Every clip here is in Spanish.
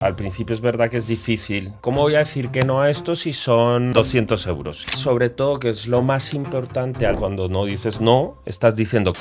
Al principio es verdad que es difícil. ¿Cómo voy a decir que no a esto si son 200 euros? Sobre todo, que es lo más importante, cuando no dices no, estás diciendo...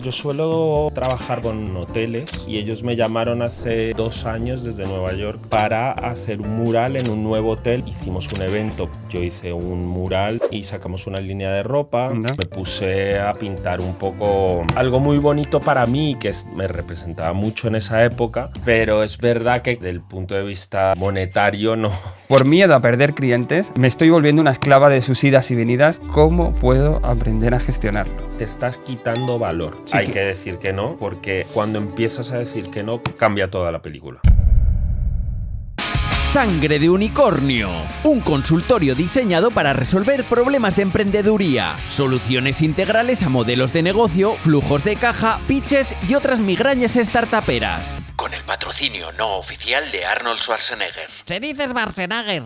Yo suelo trabajar con hoteles y ellos me llamaron hace 2 años desde Nueva York para hacer un mural en un nuevo hotel. Hicimos un evento, yo hice un mural y sacamos una línea de ropa. ¿No? Me puse a pintar un poco algo muy bonito para mí que me representaba mucho en esa época, pero es verdad que desde el punto de vista monetario no. Por miedo a perder clientes, me estoy volviendo una esclava de sus idas y venidas. ¿Cómo puedo aprender a gestionarlo? Te estás quitando valor. Sí, Hay que decir que no, porque cuando empiezas a decir que no, cambia toda la película. Sangre de Unicornio, un consultorio diseñado para resolver problemas de emprendeduría, soluciones integrales a modelos de negocio, flujos de caja, pitches y otras migrañas startuperas. Con el patrocinio no oficial de Arnold Schwarzenegger. Se dice Schwarzenegger.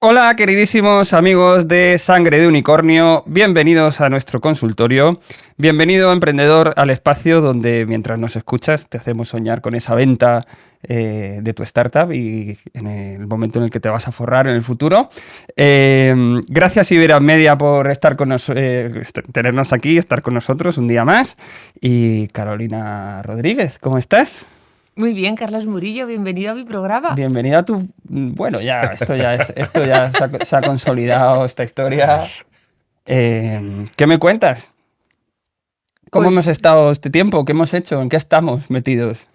Hola, queridísimos amigos de Sangre de Unicornio, bienvenidos a nuestro consultorio. Bienvenido, emprendedor, al espacio donde mientras nos escuchas te hacemos soñar con esa venta de tu startup y en el momento en el que te vas a forrar en el futuro. Gracias Iberia Media por estar con tenernos aquí, estar con nosotros un día más. Y Carolina Rodríguez, ¿cómo estás? Muy bien, Carlos Murillo, bienvenido a mi programa. Bienvenida a tu... Bueno, esto ya se ha consolidado, esta historia. ¿Qué me cuentas? ¿Cómo hemos estado este tiempo? ¿Qué hemos hecho? ¿En qué estamos metidos?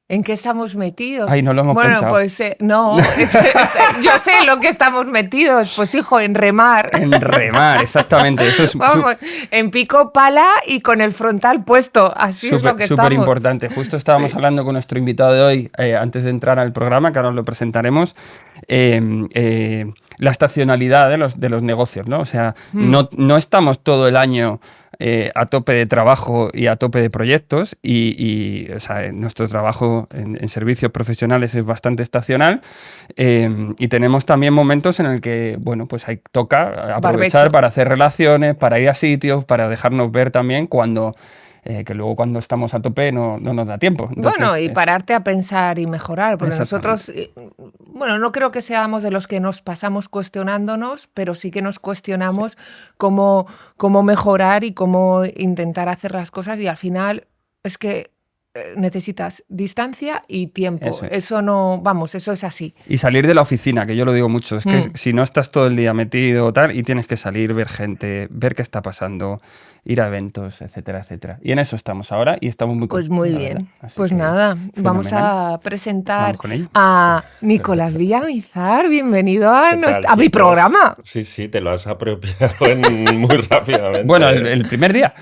¿En qué estamos metidos? Ay, no lo hemos pensado. Pues no, yo sé lo que estamos metidos. Pues hijo, en remar. En remar, exactamente. Eso es Vamos, en pico pala y con el frontal puesto. Así es lo que estamos. Súper importante. Justo estábamos hablando con nuestro invitado de hoy, antes de entrar al programa, que ahora lo presentaremos, la estacionalidad de los negocios, ¿no? O sea, no estamos todo el año a tope de trabajo y a tope de proyectos o sea, nuestro trabajo en servicios profesionales es bastante estacional y tenemos también momentos en el que, bueno, pues toca aprovechar Barbecho. para hacer relaciones, para ir a sitios, para dejarnos ver también que luego cuando estamos a tope no nos da tiempo. Entonces, bueno, y pararte a pensar y mejorar, porque nosotros, Exactamente. no creo que seamos de los que nos pasamos cuestionándonos, pero sí que nos cuestionamos cómo mejorar y cómo intentar hacer las cosas, y al final es que necesitas distancia y tiempo. Eso es. Eso es así. Y salir de la oficina, que yo lo digo mucho, es que si no estás todo el día metido tal, y tienes que salir, ver gente, ver qué está pasando, ir a eventos, etcétera, etcétera. Y en eso estamos ahora y estamos muy Pues contentos, muy la bien. verdad. Así Pues que, nada, vamos fenomenal. a presentar Vamos con ello. a Nicolás Villamizar. Bienvenido a ¿Qué tal, mi chicos? programa. Sí, te lo has apropiado muy rápidamente. Bueno, el primer día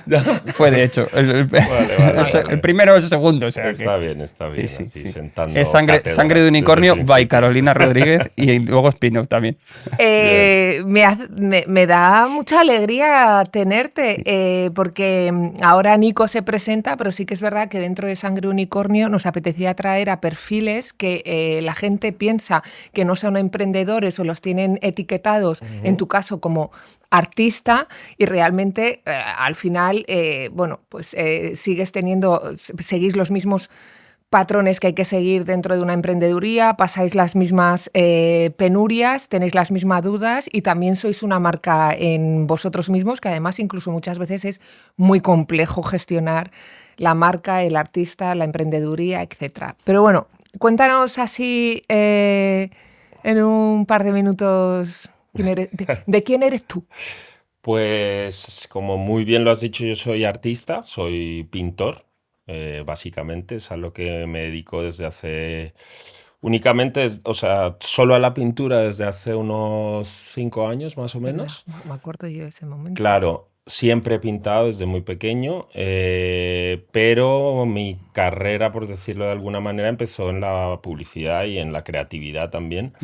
fue, de hecho, el primero o el segundo. O sea, Está bien, sí, así, sí. sentando Es sangre cátedra de Unicornio desde el by principio. Carolina Rodríguez y luego spin-off también. Me da mucha alegría tenerte, porque ahora Nico se presenta, pero sí que es verdad que dentro de Sangre Unicornio nos apetecía traer a perfiles que la gente piensa que no son emprendedores o los tienen etiquetados, en tu caso como artista, y realmente al final, seguís los mismos patrones que hay que seguir dentro de una emprendeduría, pasáis las mismas penurias, tenéis las mismas dudas y también sois una marca en vosotros mismos, que además incluso muchas veces es muy complejo gestionar la marca, el artista, la emprendeduría, etc. Pero bueno, cuéntanos así en un par de minutos de quién eres tú. Pues como muy bien lo has dicho, yo soy artista, soy pintor, básicamente, es a lo que me dedico desde hace únicamente, o sea, solo a la pintura desde hace unos 5 años más o menos. Me acuerdo yo de ese momento. Claro, siempre he pintado desde muy pequeño, pero mi carrera, por decirlo de alguna manera, empezó en la publicidad y en la creatividad también.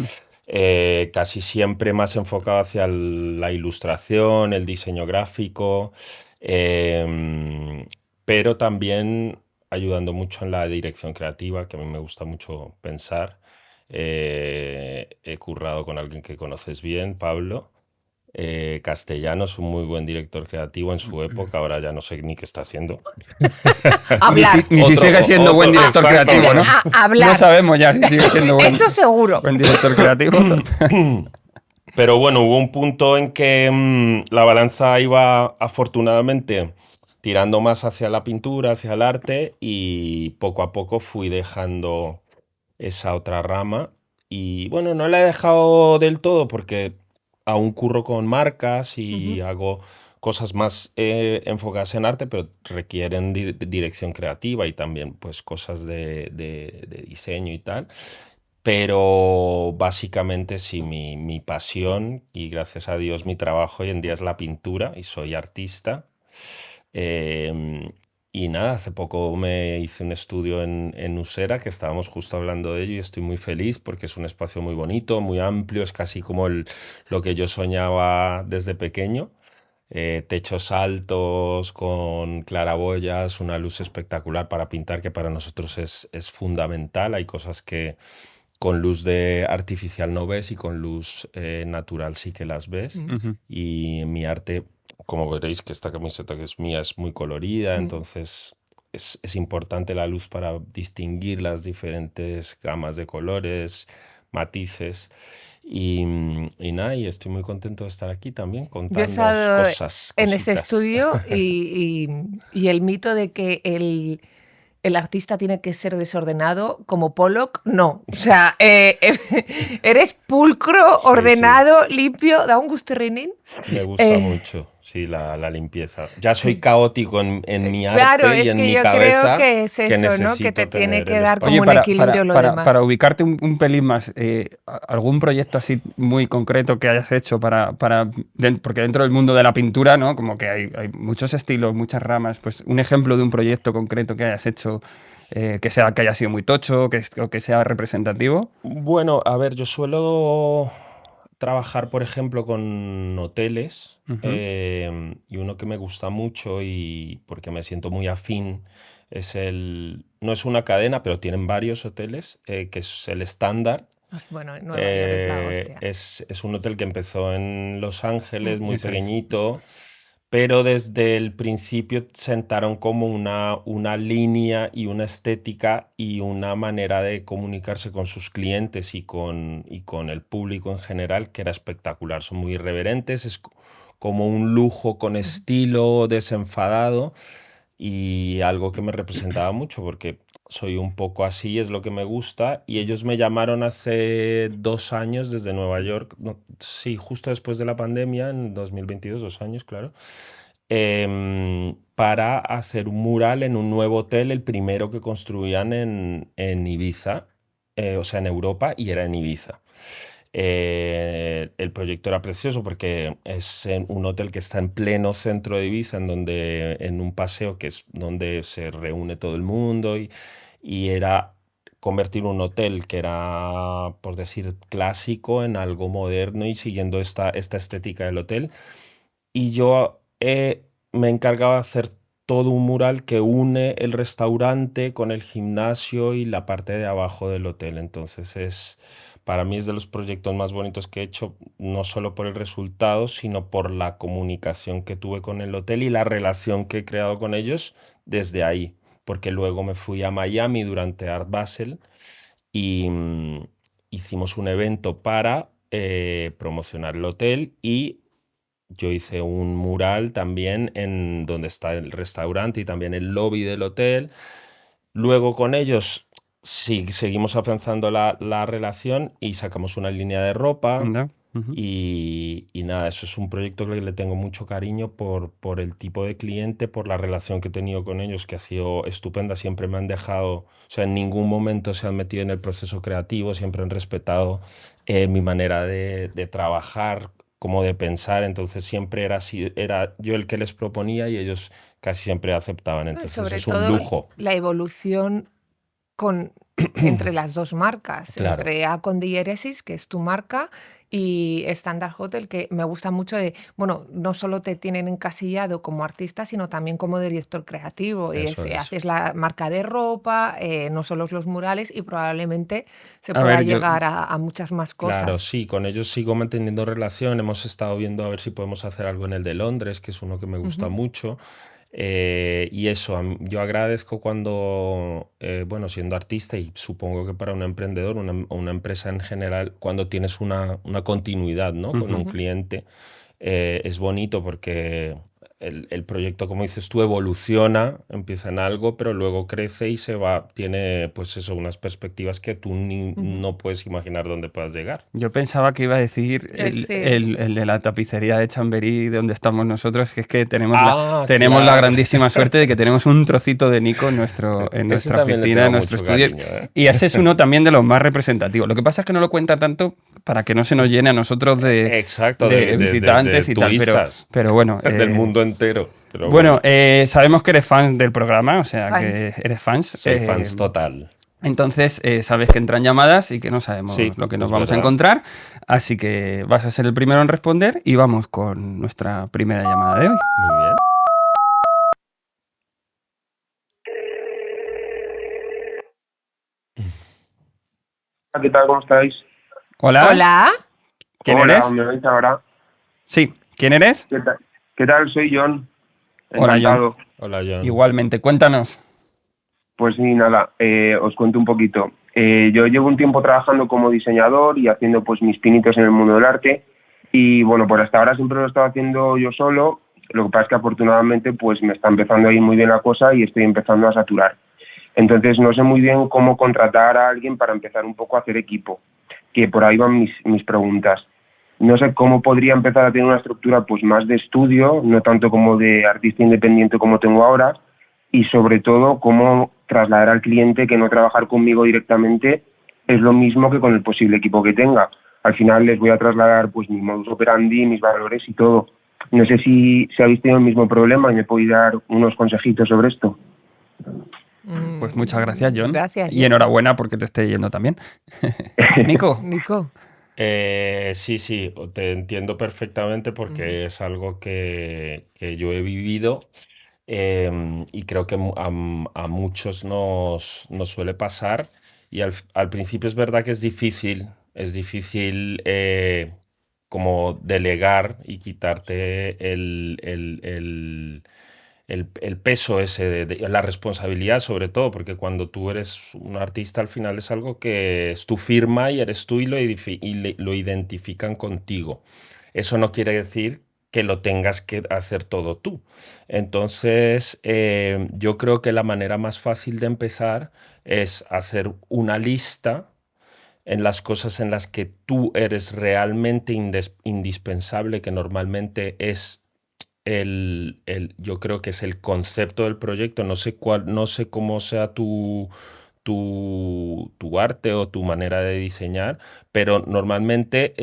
Casi siempre más enfocado hacia la ilustración, el diseño gráfico, pero también ayudando mucho en la dirección creativa, que a mí me gusta mucho pensar. He currado con alguien que conoces bien, Pablo. Castellanos, un muy buen director creativo en su época, ahora ya no sé ni qué está haciendo. Hablar. Ni si sigue siendo buen director exacto. creativo, ¿no? Hablar. No sabemos ya si sigue siendo Eso seguro. buen director creativo. Pero bueno, hubo un punto en que la balanza iba afortunadamente tirando más hacia la pintura, hacia el arte, y poco a poco fui dejando esa otra rama. Y bueno, no la he dejado del todo porque aún curro con marcas y hago cosas más enfocadas en arte, pero requieren dirección creativa y también pues cosas de diseño y tal. Pero básicamente sí, mi pasión y gracias a Dios mi trabajo hoy en día es la pintura y soy artista. Em, y nada, hace poco me hice un estudio en Usera, que estábamos justo hablando de ello y estoy muy feliz porque es un espacio muy bonito, muy amplio, es casi como lo que yo soñaba desde pequeño. Techos altos con claraboyas, una luz espectacular para pintar que para nosotros es fundamental. Hay cosas que con luz de artificial no ves y con luz natural sí que las ves. Ujú. Y mi arte, como veréis que esta camiseta que es mía es muy colorida, entonces es importante la luz para distinguir las diferentes gamas de colores, matices. Y nada, y estoy muy contento de estar aquí también Yo he contando estado cosas, en ese cositas. estudio y el mito de que el artista tiene que ser desordenado como Pollock, no. O sea, eres pulcro, Sí, ordenado, limpio, da un gusto, Renin. me gusta mucho, sí, la limpieza. Ya soy caótico en mi Claro, arte y es en que mi yo creo cabeza que es que eso, ¿no? Que necesito te tiene tener que el dar espacio. como un equilibrio lo demás. para ubicarte un pelín más, ¿algún proyecto así muy concreto que hayas hecho porque dentro del mundo de la pintura, ¿no? Como que hay muchos estilos, muchas ramas, pues un ejemplo de un proyecto concreto que hayas hecho que haya sido muy tocho, o que sea representativo? Bueno, a ver, yo suelo trabajar, por ejemplo, con hoteles Ujú. y uno que me gusta mucho y porque me siento muy afín es no es una cadena, pero tienen varios hoteles, que es el Standard. Ay, bueno, en Nueva York es la hostia. Es un hotel que empezó en Los Ángeles, muy Eso es. pequeñito, pero desde el principio sentaron como una línea y una estética y una manera de comunicarse con sus clientes y con el público en general que era espectacular. Son muy irreverentes, como un lujo con estilo, desenfadado y algo que me representaba mucho porque soy un poco así, es lo que me gusta. Y ellos me llamaron hace 2 años desde Nueva York, sí, justo después de la pandemia, en 2022, 2 años, claro, para hacer un mural en un nuevo hotel, el primero que construían en Ibiza, o sea, en Europa, y era en Ibiza. El proyecto era precioso porque es en un hotel que está en pleno centro de Ibiza, en un paseo que es donde se reúne todo el mundo y era convertir un hotel que era, por decir, clásico en algo moderno y siguiendo esta estética del hotel. Y yo me encargaba de hacer todo un mural que une el restaurante con el gimnasio y la parte de abajo del hotel. Entonces para mí es de los proyectos más bonitos que he hecho, no solo por el resultado, sino por la comunicación que tuve con el hotel y la relación que he creado con ellos desde ahí. Porque luego me fui a Miami durante Art Basel y hicimos un evento para promocionar el hotel y yo hice un mural también en donde está el restaurante y también el lobby del hotel. Luego con ellos sí, seguimos afianzando la relación y sacamos una línea de ropa. Anda. Ujú. Y nada, eso es un proyecto que le tengo mucho cariño por el tipo de cliente, por la relación que he tenido con ellos, que ha sido estupenda. Siempre me han dejado, o sea, en ningún momento se han metido en el proceso creativo, siempre han respetado mi manera de trabajar, como de pensar. Entonces siempre era así, era yo el que les proponía y ellos casi siempre aceptaban. Y Entonces sobre es un todo lujo. la evolución con entre las dos marcas, Claro. entre Acon Diéresis, que es tu marca, y Standard Hotel, que me gusta mucho bueno, no solo te tienen encasillado como artista, sino también como director creativo. Eso es. Haces la marca de ropa, no solo los murales, y probablemente se A pueda ver, llegar a muchas más Claro, cosas. sí, con ellos sigo manteniendo relación. Hemos estado viendo a ver si podemos hacer algo en el de Londres, que es uno que me gusta Ujú. mucho. Y eso, yo agradezco cuando, bueno, siendo artista y supongo que para un emprendedor, una empresa en general, cuando tienes una continuidad, ¿no? Con un Ujú. Ujú. cliente, es bonito porque el proyecto, como dices tú, evoluciona, empieza en algo, pero luego crece y se va, tiene pues eso, unas perspectivas que tú Ujú. no puedes imaginar dónde puedas llegar. Yo pensaba que iba a decir Sí. el de la tapicería de Chamberí, de donde estamos nosotros, que es que Ah, tenemos la claro. grandísima suerte de que tenemos un trocito de Nico en Ese nuestra también le oficina, en tengo nuestro mucho estudio, cariño, ¿eh? y ese es uno también de los más representativos. Lo que pasa es que no lo cuenta tanto para que no se nos llene a nosotros Exacto, de de visitantes y tal, turistas pero bueno. del mundo entero. Pero Bueno, bueno, sabemos que eres fan del programa, o sea Fans. que eres fans. soy fans total. Entonces, sabes que entran llamadas y que no sabemos Sí, lo que nos es vamos a verdad. encontrar, así que vas a ser el primero en responder y vamos con nuestra primera llamada de hoy. Muy bien. ¿Qué tal? ¿Cómo estáis? Hola, Hola. ¿quién Hola, eres? ¿me oís ahora? Sí, ¿quién eres? ¿Qué tal? ¿Qué tal? Soy John. Hola, John. Encantado. Hola, John. Igualmente, cuéntanos. Pues sí, nada, os cuento un poquito. Yo llevo un tiempo trabajando como diseñador y haciendo pues mis pinitos en el mundo del arte y bueno, por hasta ahora siempre lo he estado haciendo yo solo. Lo que pasa es que afortunadamente pues me está empezando a ir muy bien la cosa y estoy empezando a saturar. Entonces no sé muy bien cómo contratar a alguien para empezar un poco a hacer equipo, que por ahí van mis preguntas. No sé cómo podría empezar a tener una estructura pues más de estudio, no tanto como de artista independiente como tengo ahora, y sobre todo cómo trasladar al cliente que no trabajar conmigo directamente es lo mismo que con el posible equipo que tenga. Al final les voy a trasladar pues mi modus operandi, mis valores y todo. No sé si habéis tenido el mismo problema y me podéis dar unos consejitos sobre esto. Pues muchas gracias, John. Gracias, Y John. enhorabuena porque te esté yendo también. Nico, Nico. Sí, sí, te entiendo perfectamente Ujú. porque es algo que yo he vivido y creo que a muchos nos suele pasar y al principio es verdad que es difícil como delegar y quitarte el peso ese, la responsabilidad sobre todo, porque cuando tú eres un artista al final es algo que es tu firma y eres tú y lo identifican contigo. Eso no quiere decir que lo tengas que hacer todo tú. Entonces, yo creo que la manera más fácil de empezar es hacer una lista en las cosas en las que tú eres realmente indispensable, que normalmente es yo creo que es el concepto del proyecto. No sé cómo sea tu arte o tu manera de diseñar, pero normalmente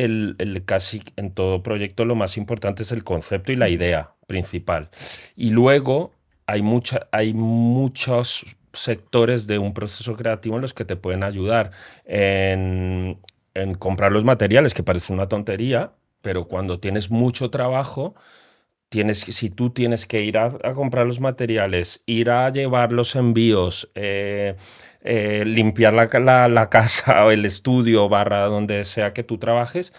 casi en todo proyecto lo más importante es el concepto y la Ujú. idea principal. Y luego hay muchos sectores de un proceso creativo en los que te pueden ayudar en comprar los materiales, que parece una tontería, pero cuando tienes mucho trabajo, si tú tienes que ir a comprar los materiales, ir a llevar los envíos, limpiar la casa o el estudio barra donde sea que tú trabajes,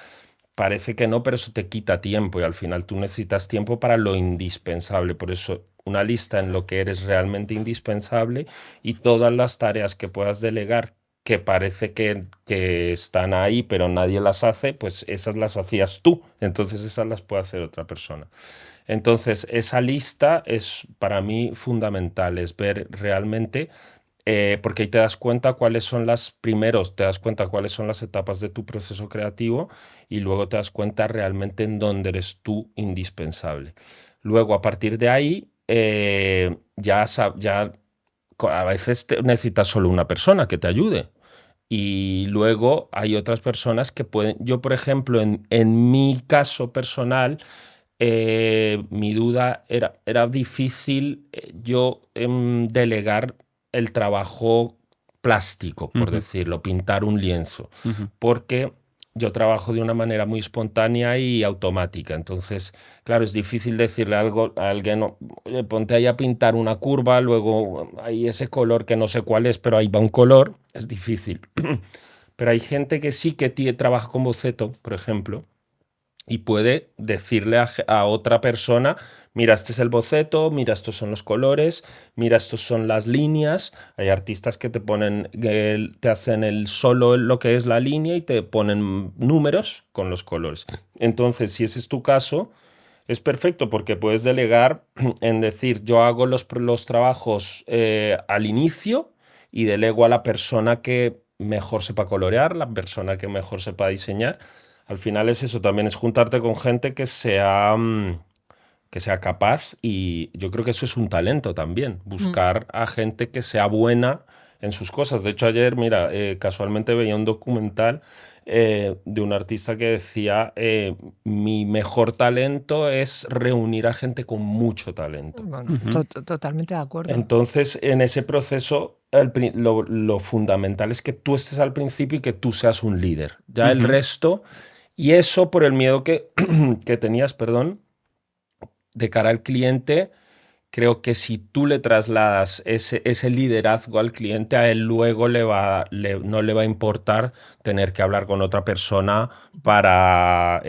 parece que no, pero eso te quita tiempo y al final tú necesitas tiempo para lo indispensable. Por eso una lista en lo que eres realmente indispensable y todas las tareas que puedas delegar que parece que están ahí, pero nadie las hace, pues esas las hacías tú. Entonces esas las puede hacer otra persona. Entonces, esa lista es para mí fundamental, es ver realmente, porque ahí te das cuenta te das cuenta cuáles son las etapas de tu proceso creativo y luego te das cuenta realmente en dónde eres tú indispensable. Luego, a partir de ahí, a veces necesitas solo una persona que te ayude. Y luego hay otras personas que pueden, yo por ejemplo, en mi caso personal, mi duda era difícil yo delegar el trabajo plástico, por decirlo, pintar un lienzo, porque yo trabajo de una manera muy espontánea y automática. Entonces, claro, es difícil decirle algo a alguien, oye, ponte ahí a pintar una curva, luego hay ese color que no sé cuál es, pero ahí va un color, es difícil. Pero hay gente que sí que trabaja con boceto, por ejemplo, y puede decirle a otra persona, mira, este es el boceto, mira, estos son los colores, mira, estos son las líneas. Hay artistas que te ponen, te hacen solo lo que es la línea y te ponen números con los colores. Entonces, si ese es tu caso, es perfecto porque puedes delegar en decir, yo hago los trabajos al inicio y delego a la persona que mejor sepa colorear, la persona que mejor sepa diseñar. Al final es eso, también es juntarte con gente que sea capaz, y yo creo que eso es un talento también, buscar a gente que sea buena en sus cosas. De hecho, ayer, mira, casualmente veía un documental de un artista que decía, mi mejor talento es reunir a gente con mucho talento. Bueno, totalmente de acuerdo. Entonces, en ese proceso, lo fundamental es que tú estés al principio y que tú seas un líder. Ya el resto, y eso por el miedo que tenías, perdón, de cara al cliente, creo que si tú le trasladas ese liderazgo al cliente, a él luego no le va a importar tener que hablar con otra persona para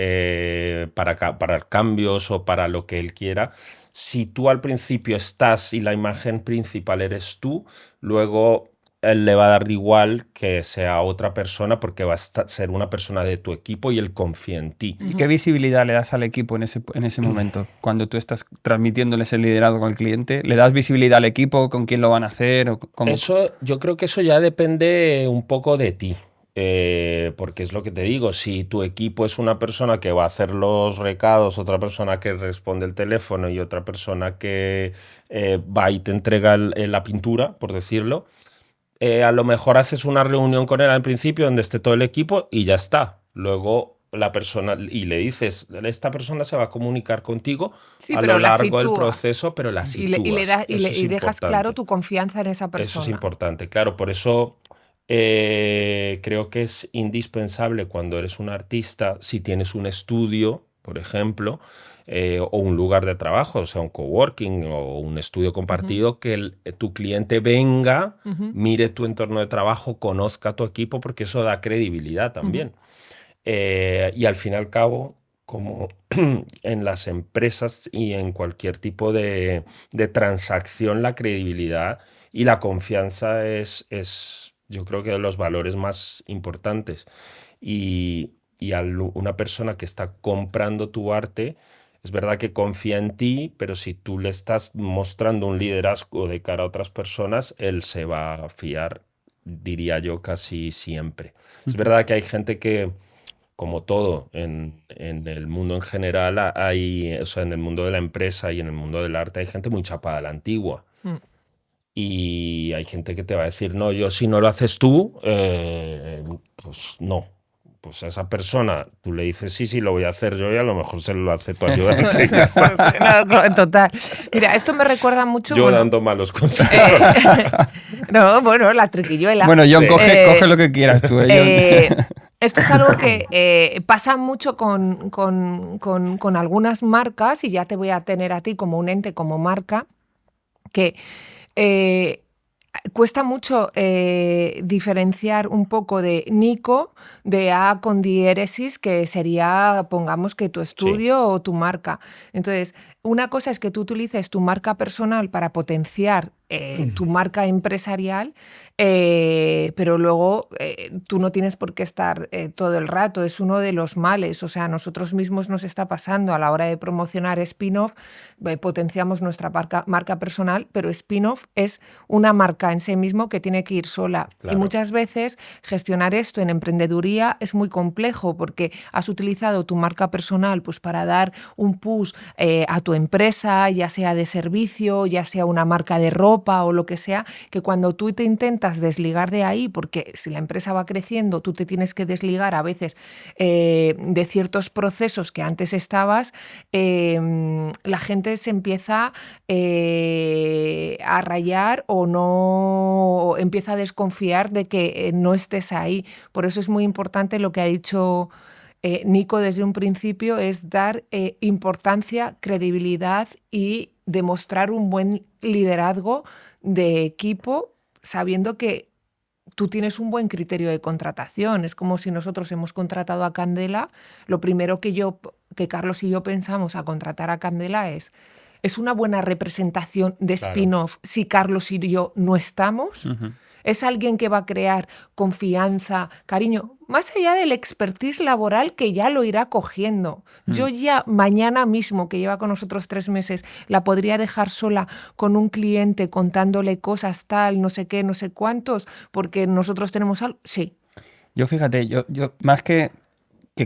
cambios o para lo que él quiera. Si tú al principio estás y la imagen principal eres tú, luego él le va a dar igual que sea otra persona porque va a ser una persona de tu equipo y él confía en ti. ¿Y qué visibilidad le das al equipo en ese momento? Cuando tú estás transmitiéndole ese liderazgo al cliente, ¿le das visibilidad al equipo? ¿Con quién lo van a hacer? ¿O cómo? Yo creo que eso ya depende un poco de ti. Porque es lo que te digo, si tu equipo es una persona que va a hacer los recados, otra persona que responde el teléfono y otra persona que va y te entrega la pintura, por decirlo, a lo mejor haces una reunión con él al principio donde esté todo el equipo y ya está. Luego la persona, y le dices, esta persona se va a comunicar contigo a lo largo del proceso, pero la sitúas. Y dejas claro tu confianza en esa persona. Eso es importante, claro, por eso creo que es indispensable cuando eres un artista, si tienes un estudio, por ejemplo, o un lugar de trabajo, o sea, un coworking o un estudio compartido, que tu cliente venga, mire tu entorno de trabajo, conozca tu equipo, porque eso da credibilidad también. Y al fin y al cabo, como en las empresas y en cualquier tipo de transacción, la credibilidad y la confianza es yo creo que de los valores más importantes. Y una persona que está comprando tu arte, es verdad que confía en ti, pero si tú le estás mostrando un liderazgo de cara a otras personas, él se va a fiar, diría yo, casi siempre. Es verdad que hay gente que, como todo en el mundo en general, o sea, en el mundo de la empresa y en el mundo del arte, hay gente muy chapada a la antigua. Y hay gente que te va a decir, no, yo si no lo haces tú, pues no. Pues a esa persona tú le dices, sí, lo voy a hacer yo, y a lo mejor se lo hace tu ayudante. No, total. Mira, esto me recuerda mucho... Yo dando malos consejos. No, bueno, la triquilluela. Bueno, John, coge lo que quieras tú. Esto es algo que pasa mucho con algunas marcas, y ya te voy a tener a ti como un ente, como marca, que cuesta mucho diferenciar un poco de Nico de A con diéresis, que sería, pongamos, que tu estudio o tu marca. Entonces, una cosa es que tú utilices tu marca personal para potenciar tu marca empresarial, pero luego tú no tienes por qué estar todo el rato. Es uno de los males. O sea, a nosotros mismos nos está pasando a la hora de promocionar Spin-Off, potenciamos nuestra marca personal, pero Spin-Off es una marca en sí mismo que tiene que ir sola. Claro. Y muchas veces gestionar esto en emprendeduría es muy complejo, porque has utilizado tu marca personal pues para dar un push a tu tu empresa, ya sea de servicio, ya sea una marca de ropa o lo que sea, que cuando tú te intentas desligar de ahí, porque si la empresa va creciendo, tú te tienes que desligar a veces de ciertos procesos que antes estabas, la gente se empieza a rayar o no empieza a desconfiar de que no estés ahí. Por eso es muy importante lo que ha dicho Nico desde un principio, es dar importancia, credibilidad y demostrar un buen liderazgo de equipo, sabiendo que tú tienes un buen criterio de contratación. Es como si nosotros hemos contratado a Candela, lo primero que Carlos y yo pensamos a contratar a Candela es una buena representación de spin-off si Carlos y yo no estamos. Es alguien que va a crear confianza, cariño, más allá del expertise laboral que ya lo irá cogiendo. Yo ya mañana mismo, que lleva con nosotros 3 meses, la podría dejar sola con un cliente contándole cosas tal, no sé qué, no sé cuántos, porque nosotros tenemos algo. Sí. Yo fíjate, yo más que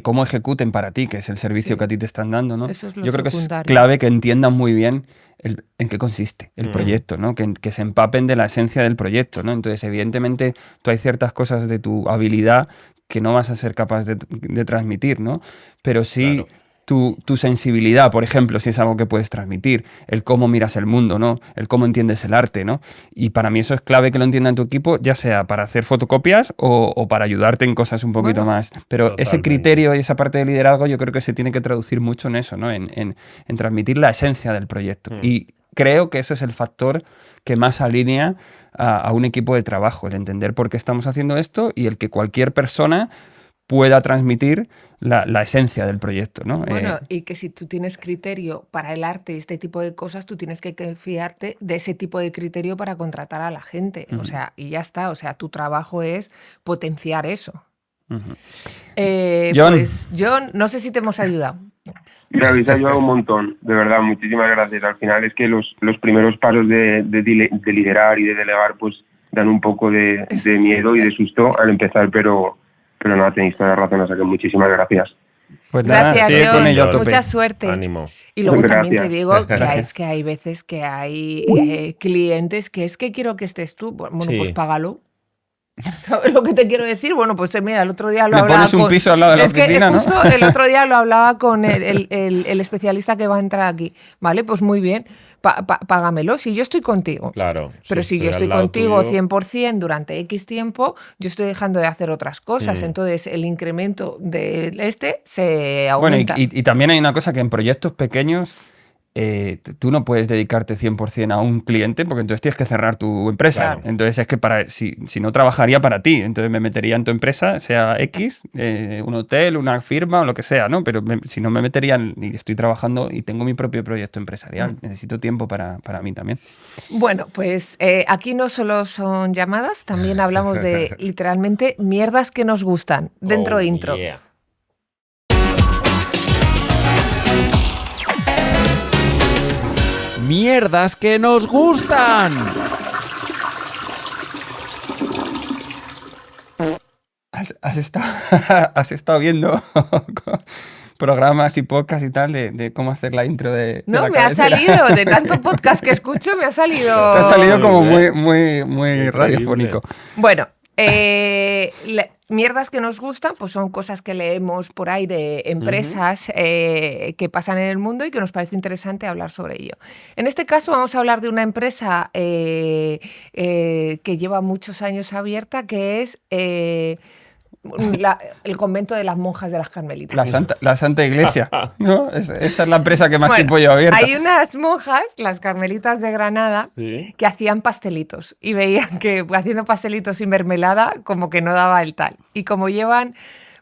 cómo ejecuten para ti, que es el servicio que a ti te están dando, ¿no? Eso es lo yo creo que es secundario. clave que entiendan muy bien en qué consiste el proyecto, ¿no? Que se empapen de la esencia del proyecto, ¿no? Entonces, evidentemente, tú hay ciertas cosas de tu habilidad que no vas a ser capaz de transmitir, ¿no? Pero sí... Claro. Tu sensibilidad, por ejemplo, si es algo que puedes transmitir, el cómo miras el mundo, ¿no? El cómo entiendes el arte, ¿no? Y para mí eso es clave que lo entienda tu equipo, ya sea para hacer fotocopias o para ayudarte en cosas un poquito más. Pero ese Totalmente. criterio y esa parte de liderazgo yo creo que se tiene que traducir mucho en eso, ¿no? En transmitir la esencia del proyecto. Y creo que ese es el factor que más alinea a un equipo de trabajo, el entender por qué estamos haciendo esto y el que cualquier persona pueda transmitir la esencia del proyecto, ¿no? Bueno, y que si tú tienes criterio para el arte y este tipo de cosas, tú tienes que fiarte de ese tipo de criterio para contratar a la gente. O sea, y ya está. O sea, tu trabajo es potenciar eso. John. Pues, John, no sé si te hemos ayudado. Me habéis ayudado un montón, de verdad, muchísimas gracias. Al final es que los primeros pasos de liderar y de delegar pues dan un poco de miedo y de susto al empezar, pero nada, tenéis toda la razón, o sea que muchísimas gracias. Pues nada, Gracias, sigue John. con ello a tope. Mucha suerte. Ánimo. Y luego Gracias. también te digo Gracias. que hay veces que hay clientes que es que quiero que estés tú. Bueno, Sí. pues págalo. ¿Sabes lo que te quiero decir? Bueno, pues mira, el otro día lo Le hablaba pones un con... piso al lado de la es oficina, que ¿no? justo el otro día lo hablaba con el especialista que va a entrar aquí. Vale, pues muy bien, págamelo si yo estoy contigo. Claro. Pero si yo estoy al lado contigo tuyo, 100% durante X tiempo, yo estoy dejando de hacer otras cosas. Entonces el incremento del se Bueno, aumenta. y también hay una cosa que en proyectos pequeños tú no puedes dedicarte 100% a un cliente porque entonces tienes que cerrar tu empresa. Claro. Entonces es que si no trabajaría para ti, entonces me metería en tu empresa, sea X, un hotel, una firma o lo que sea, ¿no? Pero si no me metería y estoy trabajando y tengo mi propio proyecto empresarial, necesito tiempo para mí también. Bueno, pues aquí no solo son llamadas, también hablamos de literalmente mierdas que nos gustan. Dentro intro. yeah. ¡Mierdas que nos gustan! Has estado viendo programas y podcasts y tal de cómo hacer la intro de No, la me ha cabecera. salido, de tanto podcast que escucho, me ha salido... Te ha salido como Muy muy Increíble. radiofónico. Bueno, mierdas que nos gustan, pues son cosas que leemos por ahí de empresas que pasan en el mundo y que nos parece interesante hablar sobre ello. En este caso vamos a hablar de una empresa que lleva muchos años abierta, que es el convento de las monjas de las Carmelitas. La Santa Iglesia, ¿no? Esa es la empresa que más Bueno, tiempo lleva abierta. hay unas monjas, las Carmelitas de Granada, Sí. que hacían pastelitos y veían que haciendo pastelitos y mermelada como que no daba el tal. Y como llevan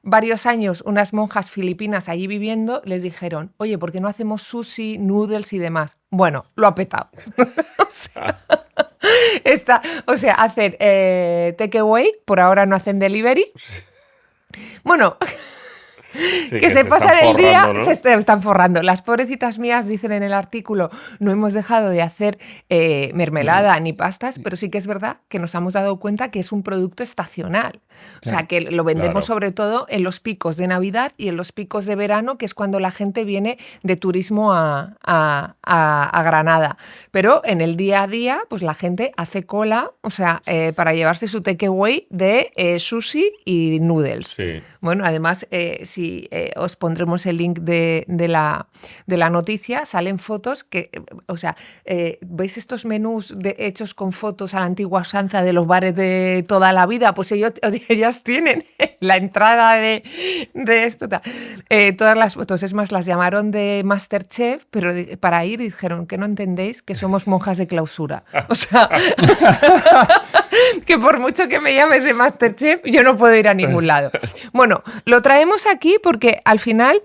varios años unas monjas filipinas allí viviendo, les dijeron, oye, ¿por qué no hacemos sushi, noodles y demás? Bueno, lo ha petado. O sea, hacen takeaway, por ahora no hacen delivery. Bueno, Sí, que se pasan el día, forrando, ¿no? se están forrando. Las pobrecitas mías dicen en el artículo, no hemos dejado de hacer mermelada ni pastas, pero sí que es verdad que nos hemos dado cuenta que es un producto estacional. O sea, que lo vendemos Claro. sobre todo en los picos de Navidad y en los picos de verano, que es cuando la gente viene de turismo a Granada. Pero en el día a día, pues la gente hace cola, o sea, para llevarse su takeaway de sushi y noodles. Sí. Bueno, además, si os pondremos el link de la noticia, salen fotos que, o sea, ¿veis estos menús hechos con fotos a la antigua usanza de los bares de toda la vida? Pues ellas tienen la entrada de esto, todas las fotos. Es más, las llamaron de Masterchef, pero para ir dijeron que no entendéis que somos monjas de clausura. O sea, que por mucho que me llames de Masterchef, yo no puedo ir a ningún lado. Bueno, lo traemos aquí porque al final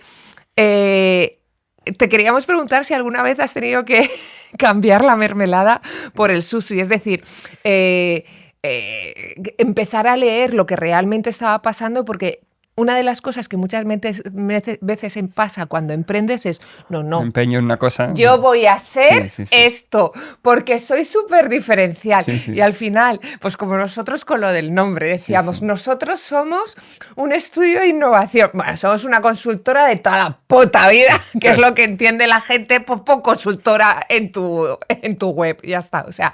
te queríamos preguntar si alguna vez has tenido que cambiar la mermelada por el sushi. Es decir, empezar a leer lo que realmente estaba pasando, porque una de las cosas que muchas veces pasa cuando emprendes es, Me no, empeño en una cosa. yo voy a hacer Sí. esto porque soy súper diferencial. Sí. Y al final, pues como nosotros con lo del nombre decíamos, nosotros somos un estudio de innovación. Bueno, somos una consultora de toda la puta vida, que es lo que entiende la gente, pues pon consultora en tu web, ya está. O sea,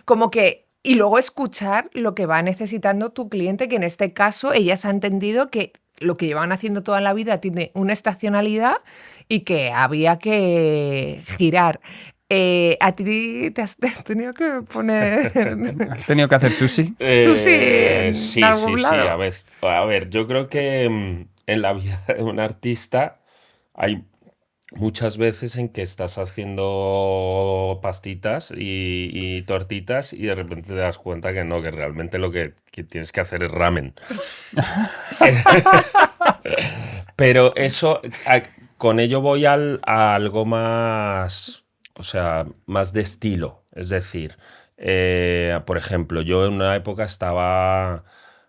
como que... Y luego escuchar lo que va necesitando tu cliente, que en este caso ellas han entendido que lo que llevan haciendo toda la vida tiene una estacionalidad y que había que girar. ¿A ti te has tenido que poner ¿Has tenido que hacer sushi? sushi en Sí, algún sí. lado? A ver, yo creo que en la vida de un artista hay muchas veces en que estás haciendo pastitas y tortitas y de repente te das cuenta que no, que realmente lo que tienes que hacer es ramen. Pero eso, con ello voy a algo más, o sea, más de estilo. Es decir, por ejemplo, yo en una época estaba,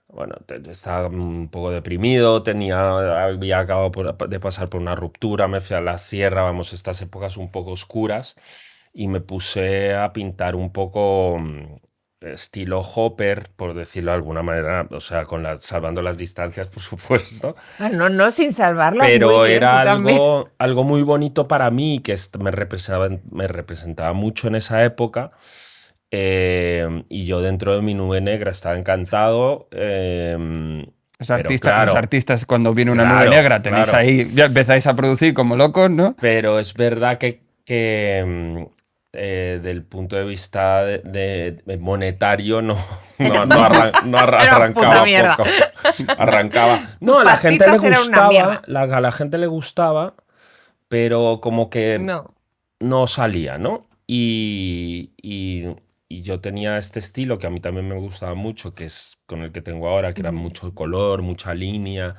bueno, estaba un poco deprimido, había acabado de pasar por una ruptura, me fui a la sierra, vamos, estas épocas un poco oscuras, y me puse a pintar un poco estilo Hopper, por decirlo de alguna manera, o sea, salvando las distancias, por supuesto. Ah, no, sin salvarlas, Pero muy bien, era tú también. algo muy bonito para mí, que me representaba mucho en esa época. Y yo dentro de mi nube negra estaba encantado. Pero claro, Los artistas cuando viene una claro, nube negra tenéis claro. ahí, ya empezáis a producir como locos, ¿no? Pero es verdad que del punto de vista de monetario no Era puta arrancaba mierda. poco. Arrancaba. No, a la gente le pastitas eran una gustaba, mierda. a la gente le gustaba, pero como que No. no salía, ¿no? Y yo tenía este estilo que a mí también me gustaba mucho, que es con el que tengo ahora, que era mucho color, mucha línea,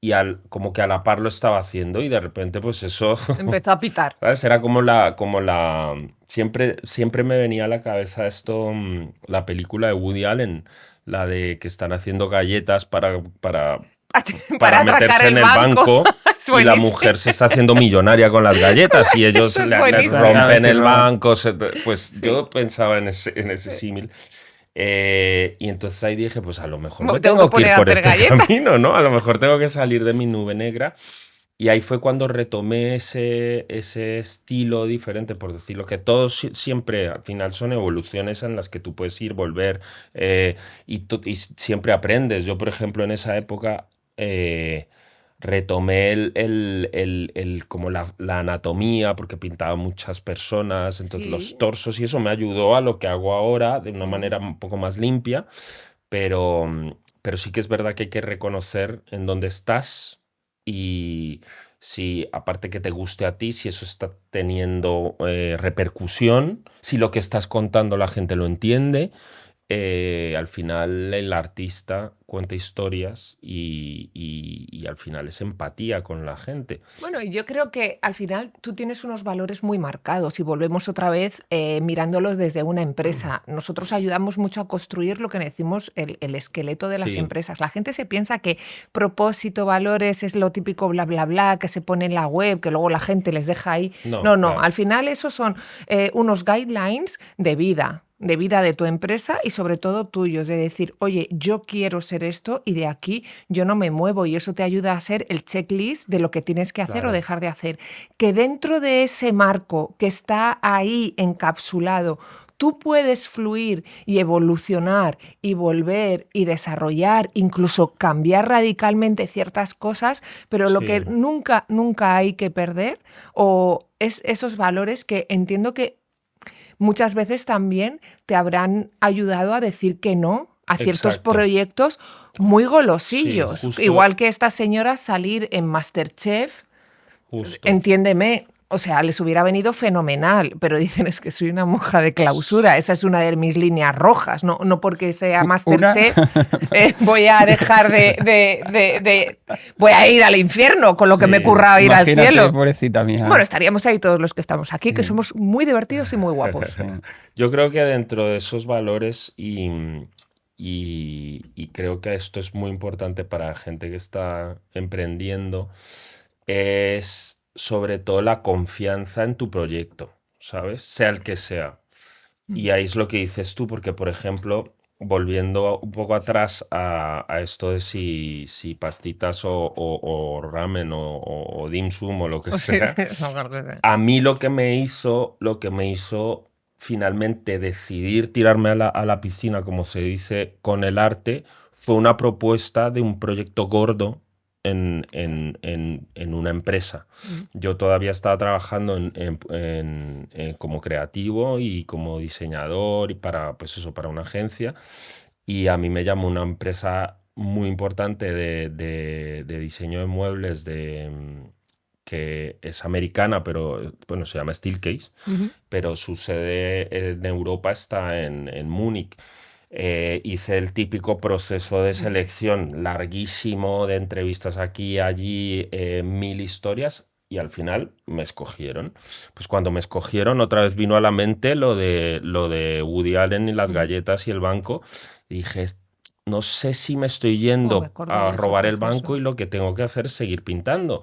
y como que a la par lo estaba haciendo y de repente pues eso, Empezó a pitar. ¿sabes? Era siempre me venía a la cabeza esto, la película de Woody Allen, la de que están haciendo galletas para Para meterse atracar en el el banco. banco Es y la buenísimo. mujer se está haciendo millonaria con las galletas y ellos Eso es le buenísimo. rompen Sí, el no. banco. Pues yo pensaba en ese símil. Y entonces ahí dije, pues a lo mejor me Tengo tengo que que ir poner a por hacer este galletas. camino, ¿no? A lo mejor tengo que salir de mi nube negra. Y ahí fue cuando retomé ese estilo diferente, por decirlo, que todos siempre al final son evoluciones en las que tú puedes ir, volver, y siempre aprendes. Yo, por ejemplo, en esa época retomé como la anatomía, porque pintaba muchas personas, entonces Sí. los torsos, y eso me ayudó a lo que hago ahora de una manera un poco más limpia, pero sí que es verdad que hay que reconocer en dónde estás y si, aparte que te guste a ti, si eso está teniendo repercusión, si lo que estás contando la gente lo entiende. Al final el artista cuenta historias y y al final es empatía con la gente. Bueno, y yo creo que al final tú tienes unos valores muy marcados y volvemos otra vez mirándolos desde una empresa. Nosotros ayudamos mucho a construir lo que decimos el esqueleto de las Sí. empresas. La gente se piensa que propósito, valores es lo típico bla, bla, bla, que se pone en la web, que luego la gente les deja ahí. No, No, claro. al final esos son unos guidelines de vida de tu empresa y sobre todo tuyos, de decir, oye, yo quiero ser esto y de aquí yo no me muevo, y eso te ayuda a hacer el checklist de lo que tienes que hacer Claro. o dejar de hacer. Que dentro de ese marco que está ahí encapsulado, tú puedes fluir y evolucionar y volver y desarrollar, incluso cambiar radicalmente ciertas cosas, pero lo Sí. que nunca hay que perder o es esos valores que entiendo que muchas veces también te habrán ayudado a decir que no a ciertos Exacto. proyectos muy golosillos. Sí, justo. Igual que estas señoras salir en MasterChef, Justo. entiéndeme, o sea, les hubiera venido fenomenal, pero dicen es que soy una monja de clausura, esa es una de mis líneas rojas, no porque sea MasterChef voy a dejar voy a ir al infierno con lo que me he currado ir al Imagínate, cielo. pobrecita mía. Bueno, estaríamos ahí todos los que estamos aquí, que somos muy divertidos y muy guapos. Yo creo que dentro de esos valores y creo que esto es muy importante para la gente que está emprendiendo, es sobre todo la confianza en tu proyecto, ¿sabes? Sea el que sea. Y ahí es lo que dices tú, porque por ejemplo, volviendo un poco atrás a esto de si pastitas o ramen o dim sum o lo que sea, a mí lo que me hizo finalmente decidir tirarme a la piscina, como se dice, con el arte, fue una propuesta de un proyecto gordo en una empresa. Yo todavía estaba trabajando como creativo y como diseñador y pues eso, para una agencia, y a mí me llamó una empresa muy importante de diseño de muebles que es americana, pero bueno, se llama Steelcase, pero su sede en Europa está en Múnich. Hice el típico proceso de selección larguísimo, de entrevistas aquí, allí, 1000 historias, y al final me escogieron. Pues cuando me escogieron, otra vez vino a la mente lo de Woody Allen y las galletas y el banco, y dije, no sé si me estoy yendo me acuerdo a de ese robar el proceso. banco y lo que tengo que hacer es seguir pintando.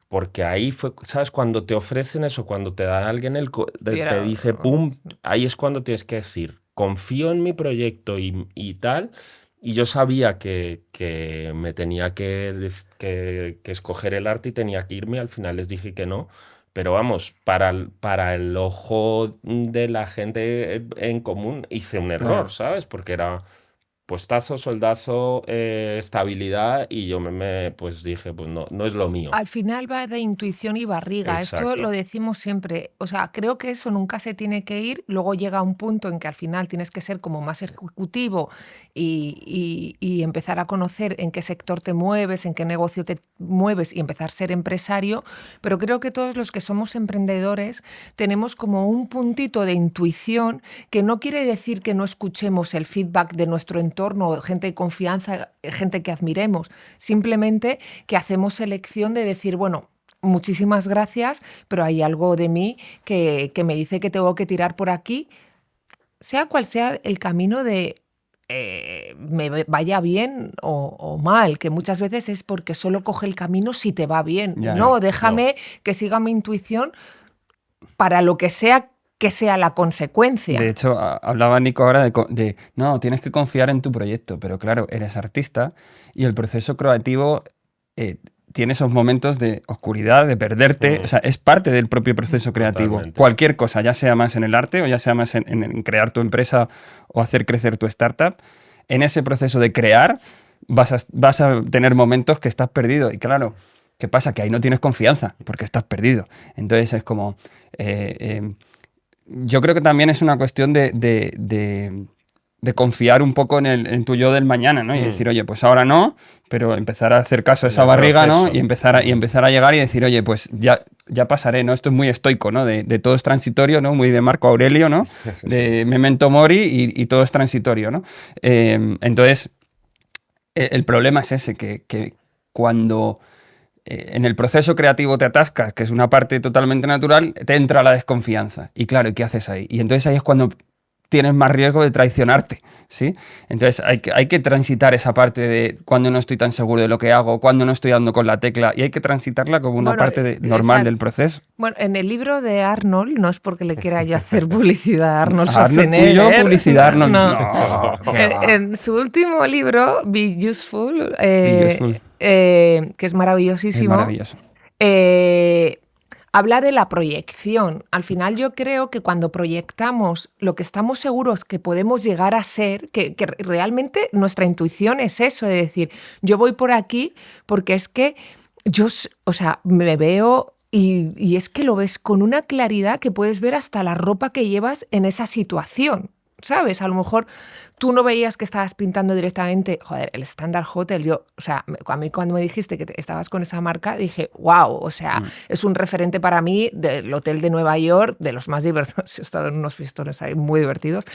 Porque ahí fue, ¿sabes? Cuando te ofrecen eso, cuando te da alguien te dice, ¡pum! Ahí es cuando tienes que decir, confío en mi proyecto y tal. Y yo sabía que me tenía que escoger el arte y tenía que irme. Al final les dije que no. Pero vamos, para el ojo de la gente en común hice un error, Claro. ¿sabes? Porque era puestazo, soldazo, estabilidad, y yo pues dije, pues no es lo mío. Al final va de intuición y barriga, esto Exacto. lo decimos siempre. O sea, creo que eso nunca se tiene que ir, luego llega un punto en que al final tienes que ser como más ejecutivo y empezar a conocer en qué sector te mueves, en qué negocio te mueves y empezar a ser empresario, pero creo que todos los que somos emprendedores tenemos como un puntito de intuición que no quiere decir que no escuchemos el feedback de nuestro entorno, gente de confianza, gente que admiremos, simplemente que hacemos elección de decir, bueno, muchísimas gracias, pero hay algo de mí que me dice que tengo que tirar por aquí, sea cual sea el camino de me vaya bien o mal, que muchas veces es porque solo coge el camino si te va bien. Ya. No, déjame que siga mi intuición para lo que sea la consecuencia. De hecho, hablaba Nico ahora no, tienes que confiar en tu proyecto, pero claro, eres artista y el proceso creativo tiene esos momentos de oscuridad, de perderte, o sea, es parte del propio proceso creativo. Totalmente. Cualquier cosa, ya sea más en el arte o ya sea más en crear tu empresa o hacer crecer tu startup, en ese proceso de crear vas a tener momentos que estás perdido y claro, ¿qué pasa? Que ahí no tienes confianza porque estás perdido. Entonces es como... yo creo que también es una cuestión de confiar un poco en tu yo del mañana, ¿no? Y decir, oye, pues ahora no, pero empezar a hacer caso a esa En el barriga, ¿no? proceso. Y empezar a llegar y decir, oye, pues ya pasaré, ¿no? Esto es muy estoico, ¿no? De todo es transitorio, ¿no? Muy de Marco Aurelio, ¿no? De Memento Mori y todo es transitorio, ¿no? Entonces, el problema es ese, que cuando en el proceso creativo te atascas, que es una parte totalmente natural, te entra la desconfianza. Y claro, ¿y qué haces ahí? Y entonces ahí es cuando tienes más riesgo de traicionarte, ¿sí? Entonces hay que transitar esa parte de cuando no estoy tan seguro de lo que hago, cuando no estoy dando con la tecla, y hay que transitarla como una parte normal del proceso. Bueno, en el libro de Arnold, no es porque le quiera yo hacer publicidad a Arnold Arnold, Schwarzenegger. tuyo, publicidad, Arnold. No. En su último libro, Be Useful, que es maravillosísimo, Es maravilloso. habla de la proyección. Al final yo creo que cuando proyectamos lo que estamos seguros que podemos llegar a ser, que realmente nuestra intuición es eso, de decir, yo voy por aquí porque es que yo, o sea, me veo y es que lo ves con una claridad que puedes ver hasta la ropa que llevas en esa situación. ¿Sabes? A lo mejor tú no veías que estabas pintando directamente, joder, el Standard Hotel. Yo, o sea, a mí cuando me dijiste que estabas con esa marca, dije, wow, o sea, es un referente para mí del hotel de Nueva York, de los más divertidos. He estado en unos fistones ahí muy divertidos.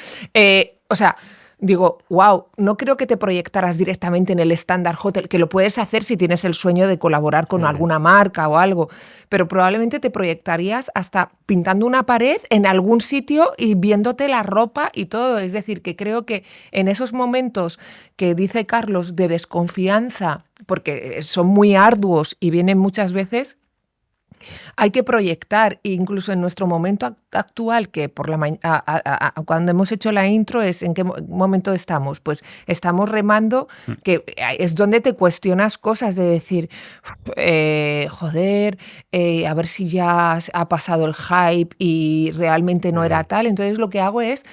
O sea, digo, wow, no creo que te proyectaras directamente en el Standard Hotel, que lo puedes hacer si tienes el sueño de colaborar con alguna marca o algo, pero probablemente te proyectarías hasta pintando una pared en algún sitio y viéndote la ropa y todo. Es decir, que creo que en esos momentos que dice Carlos de desconfianza, porque son muy arduos y vienen muchas veces, hay que proyectar, incluso en nuestro momento actual, que por cuando hemos hecho la intro es en qué momento estamos. Pues estamos remando, que es donde te cuestionas cosas de decir, joder, a ver si ya ha pasado el hype y realmente no era tal. Entonces lo que hago es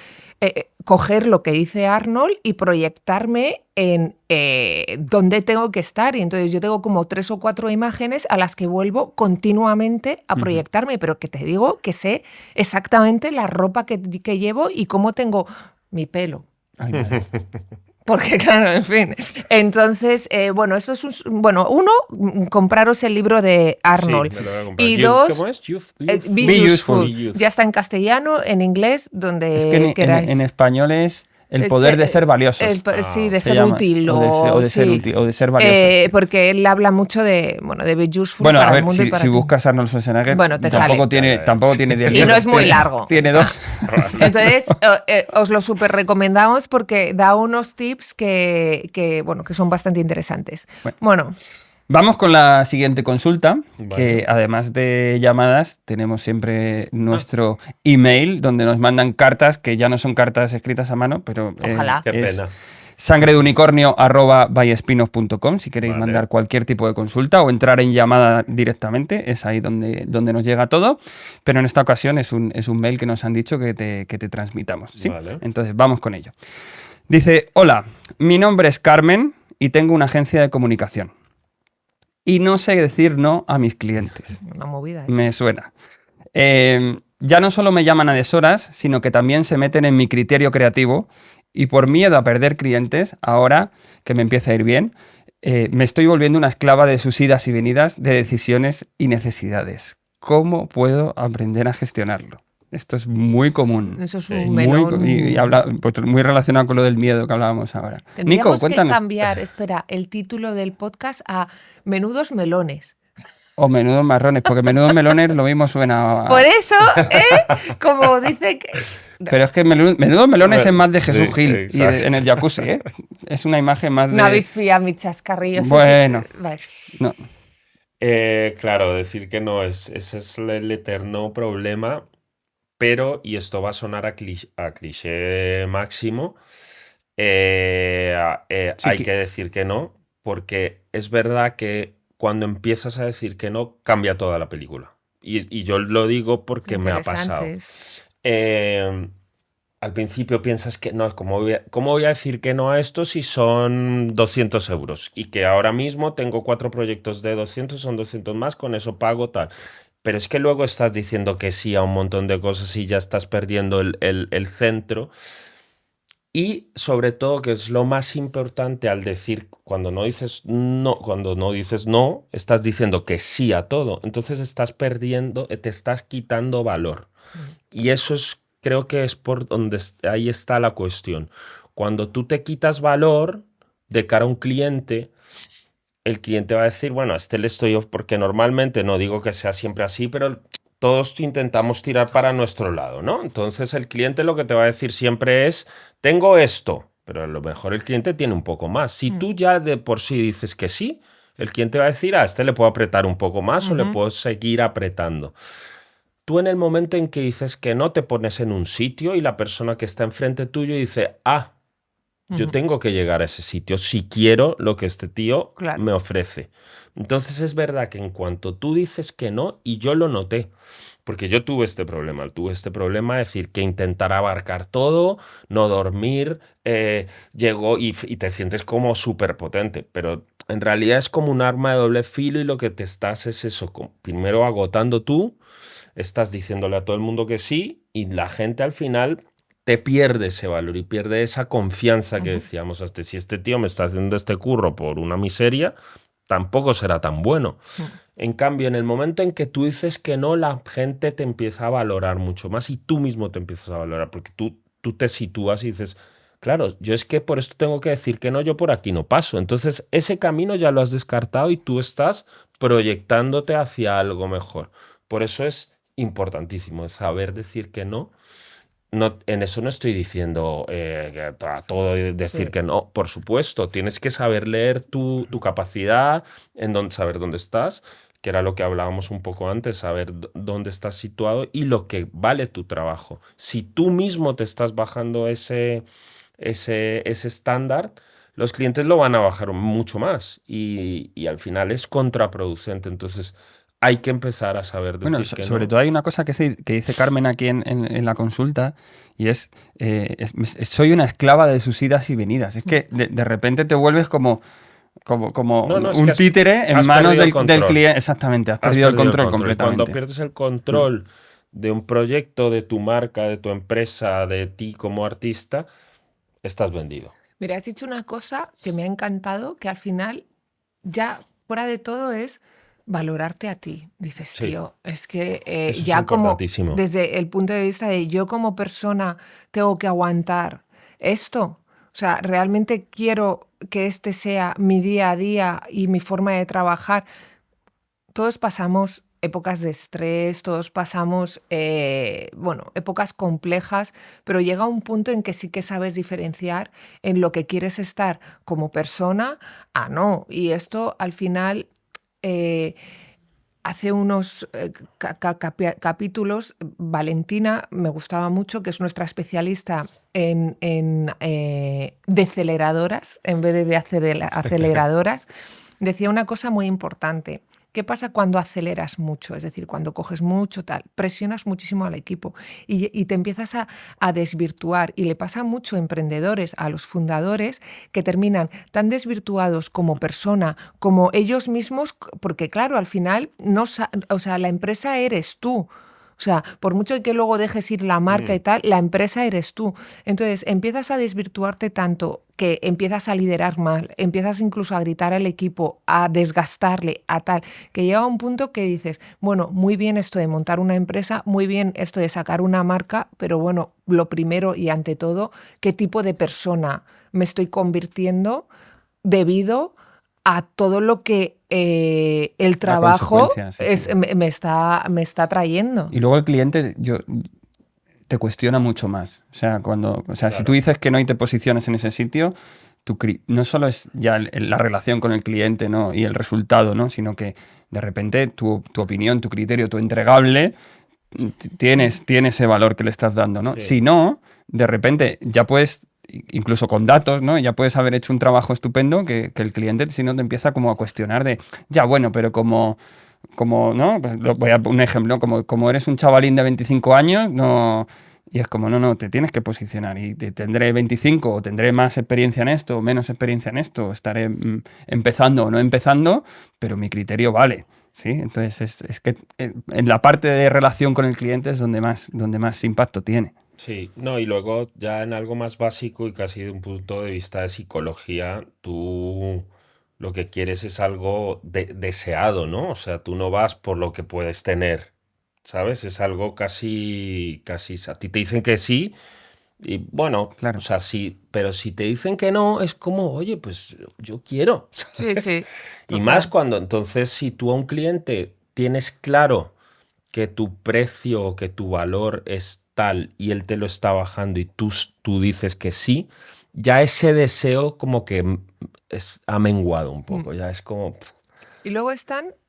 coger lo que dice Arnold y proyectarme en dónde tengo que estar. Y entonces yo tengo como 3 o 4 imágenes a las que vuelvo continuamente a proyectarme, pero que te digo que sé exactamente la ropa que llevo y cómo tengo mi pelo. Ay, Porque claro, en fin. Entonces, bueno, eso es uno, compraros el libro de Arnold. Sí, me lo voy a comprar. Y dos, ¿cómo es? Be Useful. Be Useful. Ya está en castellano, en inglés, donde es que queráis. en español es el poder de ser valiosos. Sí, de se ser llama. útil. O de ser útil, o de ser valioso. Porque él habla mucho de Be Useful Bueno, para a ver, el mundo y para si ti. buscas Arnold Schwarzenegger, Bueno, te tampoco sale. tiene 10 Y libros. no es muy largo. Tiene 2. Entonces, os lo súper recomendamos porque da unos tips que son bastante interesantes. Bueno. Vamos con la siguiente consulta, Vale. que además de llamadas tenemos siempre nuestro email donde nos mandan cartas, que ya no son cartas escritas a mano, pero Ojalá. Qué es pena. sangredeunicornio@byespinoff.com si queréis Vale. mandar cualquier tipo de consulta o entrar en llamada directamente, es ahí donde nos llega todo, pero en esta ocasión es un mail que nos han dicho que te transmitamos, ¿sí? Vale. Entonces vamos con ello. Dice, hola, mi nombre es Carmen y tengo una agencia de comunicación. Y no sé decir no a mis clientes. Una movida. Me suena. Ya no solo me llaman a deshoras, sino que también se meten en mi criterio creativo y por miedo a perder clientes, ahora que me empieza a ir bien, me estoy volviendo una esclava de sus idas y venidas, de decisiones y necesidades. ¿Cómo puedo aprender a gestionarlo? Esto es muy común. Eso es Sí. un melón. Y habla, pues, muy relacionado con lo del miedo que hablábamos ahora. Tendríamos Nico, que cuéntanos. cambiar, espera, el título del podcast a Menudos Melones. O menudos marrones, porque menudos melones lo mismo suena a... Por eso, como dice que... Pero es que menudos melones es más de Jesús Sí, Gil y exacto. en el jacuzzi, ¿eh? Es una imagen más de... No habéis pillado mis chascarrillos. Bueno. Vale. No. Claro, decir que no, ese es el eterno problema, pero, y esto va a sonar a cliché máximo, hay que decir que no, porque es verdad que cuando empiezas a decir que no, cambia toda la película. Y yo lo digo porque me ha pasado. Interesantes. Al principio piensas que no, ¿cómo voy a decir que no a esto si son 200 euros? Y que ahora mismo tengo 4 proyectos de 200, son 200 más, con eso pago tal. Pero es que luego estás diciendo que sí a un montón de cosas y ya estás perdiendo el centro. Y sobre todo, que es lo más importante al decir, cuando no dices no, estás diciendo que sí a todo. Entonces estás perdiendo, te estás quitando valor. Y eso creo que es por donde ahí está la cuestión. Cuando tú te quitas valor de cara a un cliente, el cliente va a decir, bueno, a este le estoy, porque normalmente no digo que sea siempre así, pero todos intentamos tirar para nuestro lado, ¿no? Entonces el cliente lo que te va a decir siempre es, tengo esto, pero a lo mejor el cliente tiene un poco más. Si tú ya de por sí dices que sí, el cliente va a decir, a este le puedo apretar un poco más o le puedo seguir apretando. Tú en el momento en que dices que no, te pones en un sitio y la persona que está enfrente tuyo dice, yo tengo que llegar a ese sitio si quiero lo que este tío Claro. me ofrece. Entonces es verdad que en cuanto tú dices que no, y yo lo noté, porque yo tuve este problema de decir que intentar abarcar todo, no dormir, llegó y te sientes como súper potente, pero en realidad es como un arma de doble filo y lo que te estás es eso, primero agotando tú, estás diciéndole a todo el mundo que sí y la gente al final te pierde ese valor y pierde esa confianza que decíamos, hasta si este tío me está haciendo este curro por una miseria, tampoco será tan bueno. En cambio, en el momento en que tú dices que no, la gente te empieza a valorar mucho más y tú mismo te empiezas a valorar, porque tú te sitúas y dices, claro, yo es que por esto tengo que decir que no, yo por aquí no paso. Entonces, ese camino ya lo has descartado y tú estás proyectándote hacia algo mejor. Por eso es importantísimo saber decir que no. No, en eso no estoy diciendo que a todo decir Sí. que no. Por supuesto, tienes que saber leer tu capacidad, saber dónde estás, que era lo que hablábamos un poco antes, saber dónde estás situado y lo que vale tu trabajo. Si tú mismo te estás bajando ese estándar, los clientes lo van a bajar mucho más y al final es contraproducente. Entonces hay que empezar a saber Bueno, decir que sobre no. todo hay una cosa que dice Carmen aquí en la consulta y soy una esclava de sus idas y venidas. Es que de repente te vuelves como No, es un que títere en has manos perdido el del control. cliente. Exactamente, has Has perdido el perdido el control control. Y cuando completamente. pierdes el control de un proyecto, de tu marca, de tu empresa, de ti como artista, estás vendido. Mira, has dicho una cosa que me ha encantado, que al final, ya fuera de todo, es valorarte a ti. Dices, Sí, tío, es que eso es ya como importantísimo. desde el punto de vista de yo como persona tengo que aguantar esto. O sea, realmente quiero que este sea mi día a día y mi forma de trabajar. Todos pasamos épocas de estrés, todos pasamos, bueno, épocas complejas, pero llega un punto en que sí que sabes diferenciar en lo que quieres estar como persona a no. Y esto al final, eh, hace unos capítulos, Valentina me gustaba mucho, que es nuestra especialista en deceleradoras, en vez de aceleradoras, decía una cosa muy importante. ¿Qué pasa cuando aceleras mucho? Es decir, cuando coges mucho, tal, presionas muchísimo al equipo y te empiezas a desvirtuar. Y le pasa mucho a emprendedores, a los fundadores, que terminan tan desvirtuados como persona, como ellos mismos, porque claro, al final, no, o sea, la empresa eres tú. O sea, por mucho que luego dejes ir la marca y tal, la empresa eres tú. Entonces, empiezas a desvirtuarte tanto que empiezas a liderar mal, empiezas incluso a gritar al equipo, a desgastarle, a tal, que llega un punto que dices, bueno, muy bien esto de montar una empresa, muy bien esto de sacar una marca, pero bueno, lo primero y ante todo, ¿qué tipo de persona me estoy convirtiendo debido a todo lo que el La trabajo consecuencia, sí, sí. me está trayendo? Y luego el cliente te cuestiona mucho más. O sea, si tú dices que no y te posicionas en ese sitio, no solo es ya la relación con el cliente, ¿no? Y el resultado, ¿no? Sino que de repente tu opinión, tu criterio, tu entregable tiene ese valor que le estás dando, ¿no? Sí. Si no, de repente ya puedes, incluso con datos, ¿no? Ya puedes haber hecho un trabajo estupendo que el cliente, si no, te empieza como a cuestionar de, ya, bueno, pero ¿no? Pues voy a poner un ejemplo, como eres un chavalín de 25 años, no. Y es como, no, te tienes que posicionar. Y tendré 25 o tendré más experiencia en esto o menos experiencia en esto, o estaré empezando o no empezando, pero mi criterio vale. ¿Sí? Entonces es que en la parte de relación con el cliente es donde más impacto tiene. Sí, no, y luego ya en algo más básico y casi de un punto de vista de psicología, tú lo que quieres es algo deseado, ¿no? O sea, tú no vas por lo que puedes tener, ¿sabes? Es algo casi, a ti te dicen que sí y bueno, o Claro. sea, sí, pero si te dicen que no, es como, oye, pues yo quiero, Sí, ¿sabes? sí. Total. más cuando, entonces, si tú a un cliente tienes claro que tu precio o que tu valor es tal y él te lo está bajando y tú dices que sí, ya ese deseo como que ha menguado un poco, ya es como... Y luego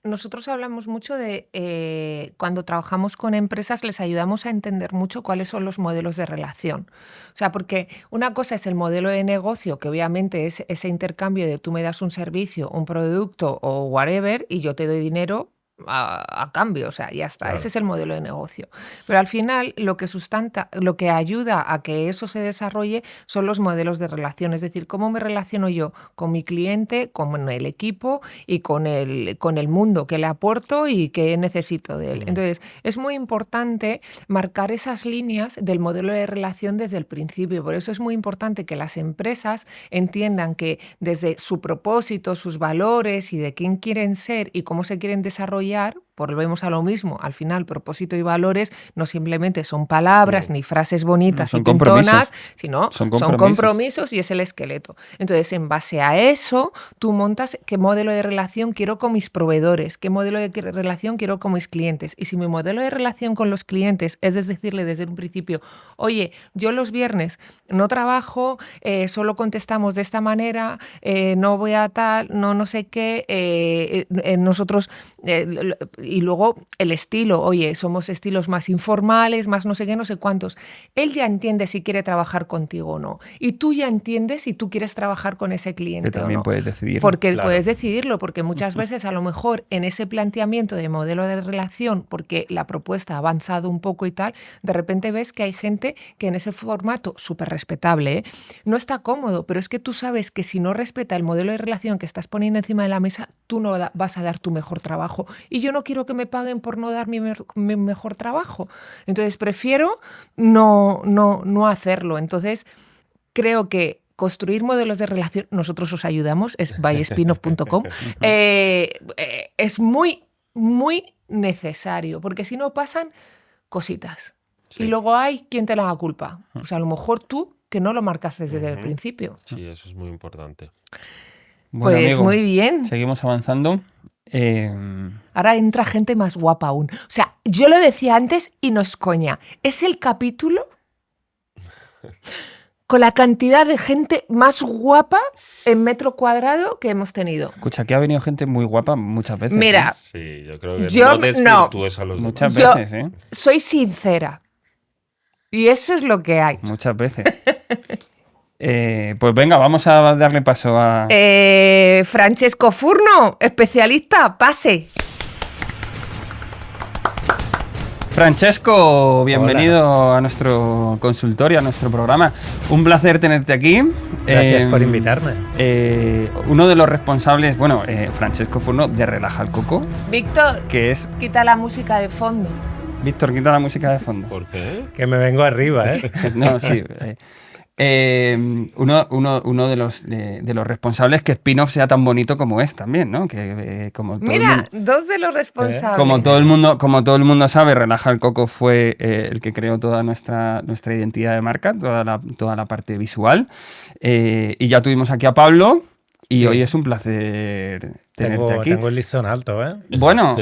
nosotros hablamos mucho de cuando trabajamos con empresas, les ayudamos a entender mucho cuáles son los modelos de relación. O sea, porque una cosa es el modelo de negocio, que obviamente es ese intercambio de tú me das un servicio, un producto o whatever, y yo te doy dinero a cambio, o sea, ya está. Claro. Ese es el modelo de negocio. Pero al final lo que ayuda a que eso se desarrolle son los modelos de relación, es decir, cómo me relaciono yo con mi cliente, con el equipo y con el mundo que le aporto y qué necesito de él. Entonces, es muy importante marcar esas líneas del modelo de relación desde el principio. Por eso es muy importante que las empresas entiendan que desde su propósito, sus valores y de quién quieren ser y cómo se quieren desarrollar, volvemos a lo mismo, al final propósito y valores no simplemente son palabras ni frases bonitas Son y pintonas, compromisos. sino Son son compromisos. compromisos y es el esqueleto. Entonces, en base a eso, tú montas qué modelo de relación quiero con mis proveedores, qué modelo de relación quiero con mis clientes. Y si mi modelo de relación con los clientes es decirle desde un principio, oye, yo los viernes no trabajo, solo contestamos de esta manera, no voy a tal, no sé qué, nosotros... y luego el estilo, oye, somos estilos más informales, más no sé qué, no sé cuántos. Él ya entiende si quiere trabajar contigo o no. Y tú ya entiendes si tú quieres trabajar con ese cliente Que también o no. puedes decidirlo. Porque Claro. puedes decidirlo, porque muchas veces a lo mejor en ese planteamiento de modelo de relación, porque la propuesta ha avanzado un poco y tal, de repente ves que hay gente que en ese formato, súper respetable, no está cómodo, pero es que tú sabes que si no respeta el modelo de relación que estás poniendo encima de la mesa, tú no vas a dar tu mejor trabajo. Y yo no quiero que me paguen por no dar mi mejor trabajo. Entonces prefiero no hacerlo. Entonces creo que construir modelos de relación, nosotros os ayudamos, es byspinoff.com, es muy, muy necesario, porque si no pasan cositas. Sí. Y luego hay quien te la haga culpa. O sea, a lo mejor tú que no lo marcaste desde el principio. Sí, eso es muy importante. Bueno, Pues amigo, muy bien. seguimos avanzando. Ahora entra gente más guapa aún. O sea, yo lo decía antes y no es coña. Es el capítulo con la cantidad de gente más guapa en metro cuadrado que hemos tenido. Escucha, aquí ha venido gente muy guapa muchas veces. Mira, Sí, yo creo que Yo no no. desvirtúes a los demás. Muchas Yo- veces, ¿eh? soy sincera. Y eso es lo que hay. Muchas veces. Pues venga, vamos a darle paso a... Francesco Furno, especialista, pase. Francesco, bienvenido a nuestro consultorio, a nuestro programa. Un placer tenerte aquí. Gracias por invitarme. Uno de los responsables, bueno, Francesco Furno, de Relaja el Coco, Víctor, que es... quita la música de fondo. Víctor, quita la música de fondo. ¿Por qué? Que me vengo arriba, ¿eh? No, sí. Uno de los responsables que Spin-off sea tan bonito como es también, ¿no? Que como todo el Mira, mundo- dos de los responsables. como todo el mundo sabe, Relaja el Coco fue el que creó toda nuestra identidad de marca, toda la parte visual. Y ya tuvimos aquí a Pablo y Sí. hoy es un placer tenerte aquí. Tengo el listón alto, ¿eh? Bueno,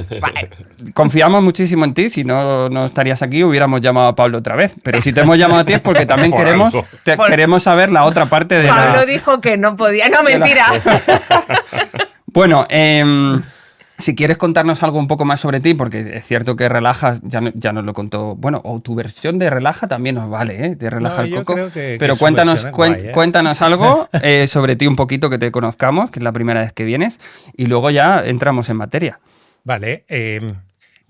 confiamos muchísimo en ti. Si no estarías aquí, hubiéramos llamado a Pablo otra vez. Pero si te hemos llamado a ti es porque también Por queremos, algo. queremos saber la otra parte de Pablo la... dijo que no podía. No, mentira. Bueno, si quieres contarnos algo un poco más sobre ti, porque es cierto que Relajas, ya nos lo contó, bueno, o tu versión de Relaja también nos vale, ¿eh? De Relaja No, el yo Coco. creo que Pero su cuéntanos, versión es guay, ¿eh? cuéntanos algo sobre ti un poquito, que te conozcamos, que es la primera vez que vienes, y luego ya entramos en materia. Vale,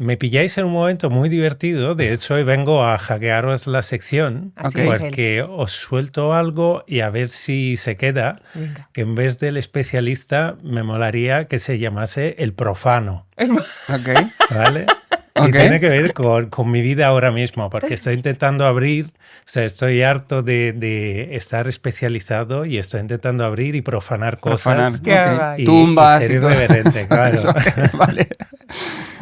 me pilláis en un momento muy divertido. De hecho, hoy vengo a hackearos la sección Así Ok. es él. porque os suelto algo y a ver si se queda. Venga. Que en vez del especialista me molaría que se llamase el profano, Ok. ¿vale? Y tiene que ver con mi vida ahora mismo, porque estoy intentando abrir, o sea, estoy harto de estar especializado y estoy intentando abrir y profanar cosas. Okay. Y, Tumbas y ser y todo. irreverente, claro. Eso, vale.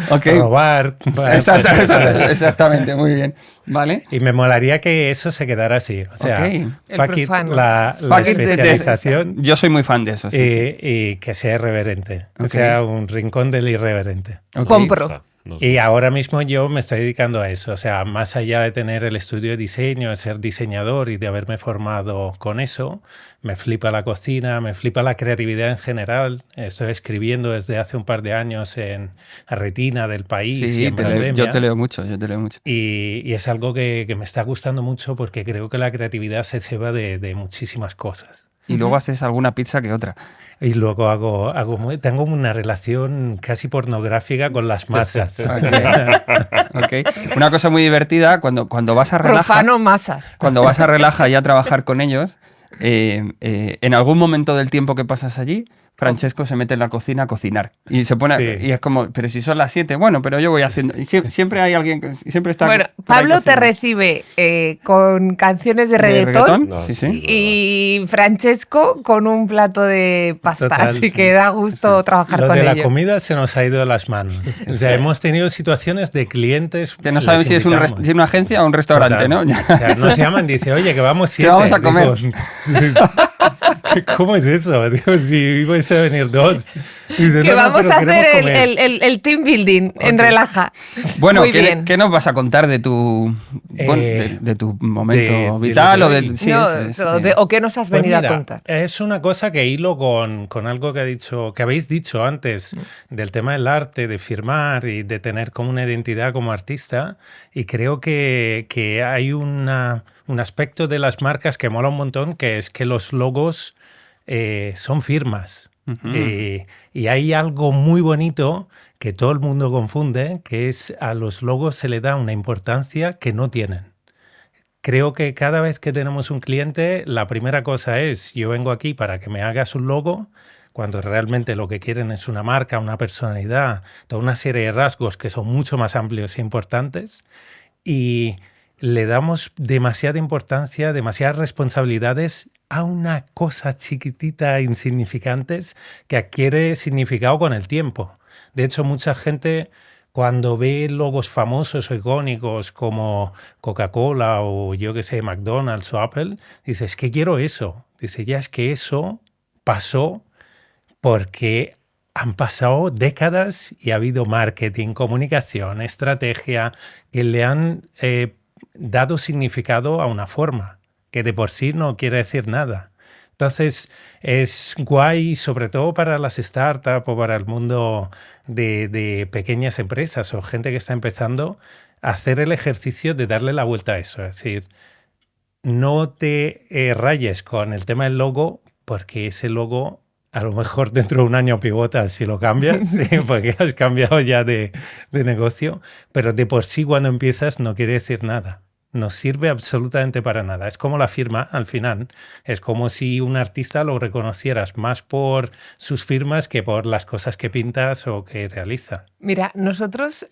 Okay. Robar. Exactamente, muy bien. Vale. Y me molaría que eso se quedara así. O sea, Paquit, la especialización. Yo soy muy fan de eso, sí. Y que sea irreverente. Que sea un rincón del irreverente. Compro. Y ahora mismo yo me estoy dedicando a eso. O sea, más allá de tener el estudio de diseño, de ser diseñador y de haberme formado con eso, me flipa la cocina, me flipa la creatividad en general. Estoy escribiendo desde hace un par de años en Retina del País y en Pandemia. Yo te leo mucho. Y es algo que me está gustando mucho porque creo que la creatividad se ceba de muchísimas cosas. Y luego haces alguna pizza que otra. Y luego tengo una relación casi pornográfica con las masas. Okay. Una cosa muy divertida, cuando vas a Relaja... Profano masas. Cuando vas a Relaja y a trabajar con ellos, en algún momento del tiempo que pasas allí, Francesco se mete en la cocina a cocinar y se pone y es como, pero si son las 7, bueno, pero yo voy haciendo. Y siempre hay alguien que siempre está. Bueno, Pablo te recibe con canciones de reggaetón, No, sí. Y Francesco con un plato de pasta, Total, así que da gusto trabajar con ellos. Lo de la comida se nos ha ido de las manos. O sea, hemos tenido situaciones de clientes que no saben si es una agencia o un restaurante. Total. ¿No? O sea, nos llaman y dicen, oye, que vamos 7. Que vamos a comer. ¿Cómo es eso? Digo, si vais a venir 2. Dice, que vamos a hacer el team building en Relaja. Bueno, ¿qué nos vas a contar de tu, de tu momento vital? ¿O qué nos has venido a contar? Es una cosa que hilo con algo que habéis dicho antes, del tema del arte, de firmar y de tener como una identidad como artista. Y creo que hay un aspecto de las marcas que mola un montón, que es que los logos son firmas. Y hay algo muy bonito que todo el mundo confunde, que es a los logos se le da una importancia que no tienen. Creo que cada vez que tenemos un cliente, la primera cosa es, yo vengo aquí para que me hagas un logo, cuando realmente lo que quieren es una marca, una personalidad, toda una serie de rasgos que son mucho más amplios e importantes, y le damos demasiada importancia, demasiadas responsabilidades a una cosa chiquitita, insignificantes, que adquiere significado con el tiempo. De hecho, mucha gente, cuando ve logos famosos o icónicos como Coca-Cola o yo que sé, McDonald's o Apple, dice, es que quiero eso. Dice, ya es que eso pasó porque han pasado décadas y ha habido marketing, comunicación, estrategia, que le han dado significado a una forma, que de por sí no quiere decir nada. Entonces, es guay, sobre todo para las startups o para el mundo de pequeñas empresas o gente que está empezando, hacer el ejercicio de darle la vuelta a eso. Es decir, no te rayes con el tema del logo, porque ese logo a lo mejor dentro de un año pivota si lo cambias, porque has cambiado ya de negocio, pero de por sí cuando empiezas no quiere decir nada. No sirve absolutamente para nada. Es como la firma al final. Es como si un artista lo reconocieras más por sus firmas que por las cosas que pintas o que realiza. Mira, nosotros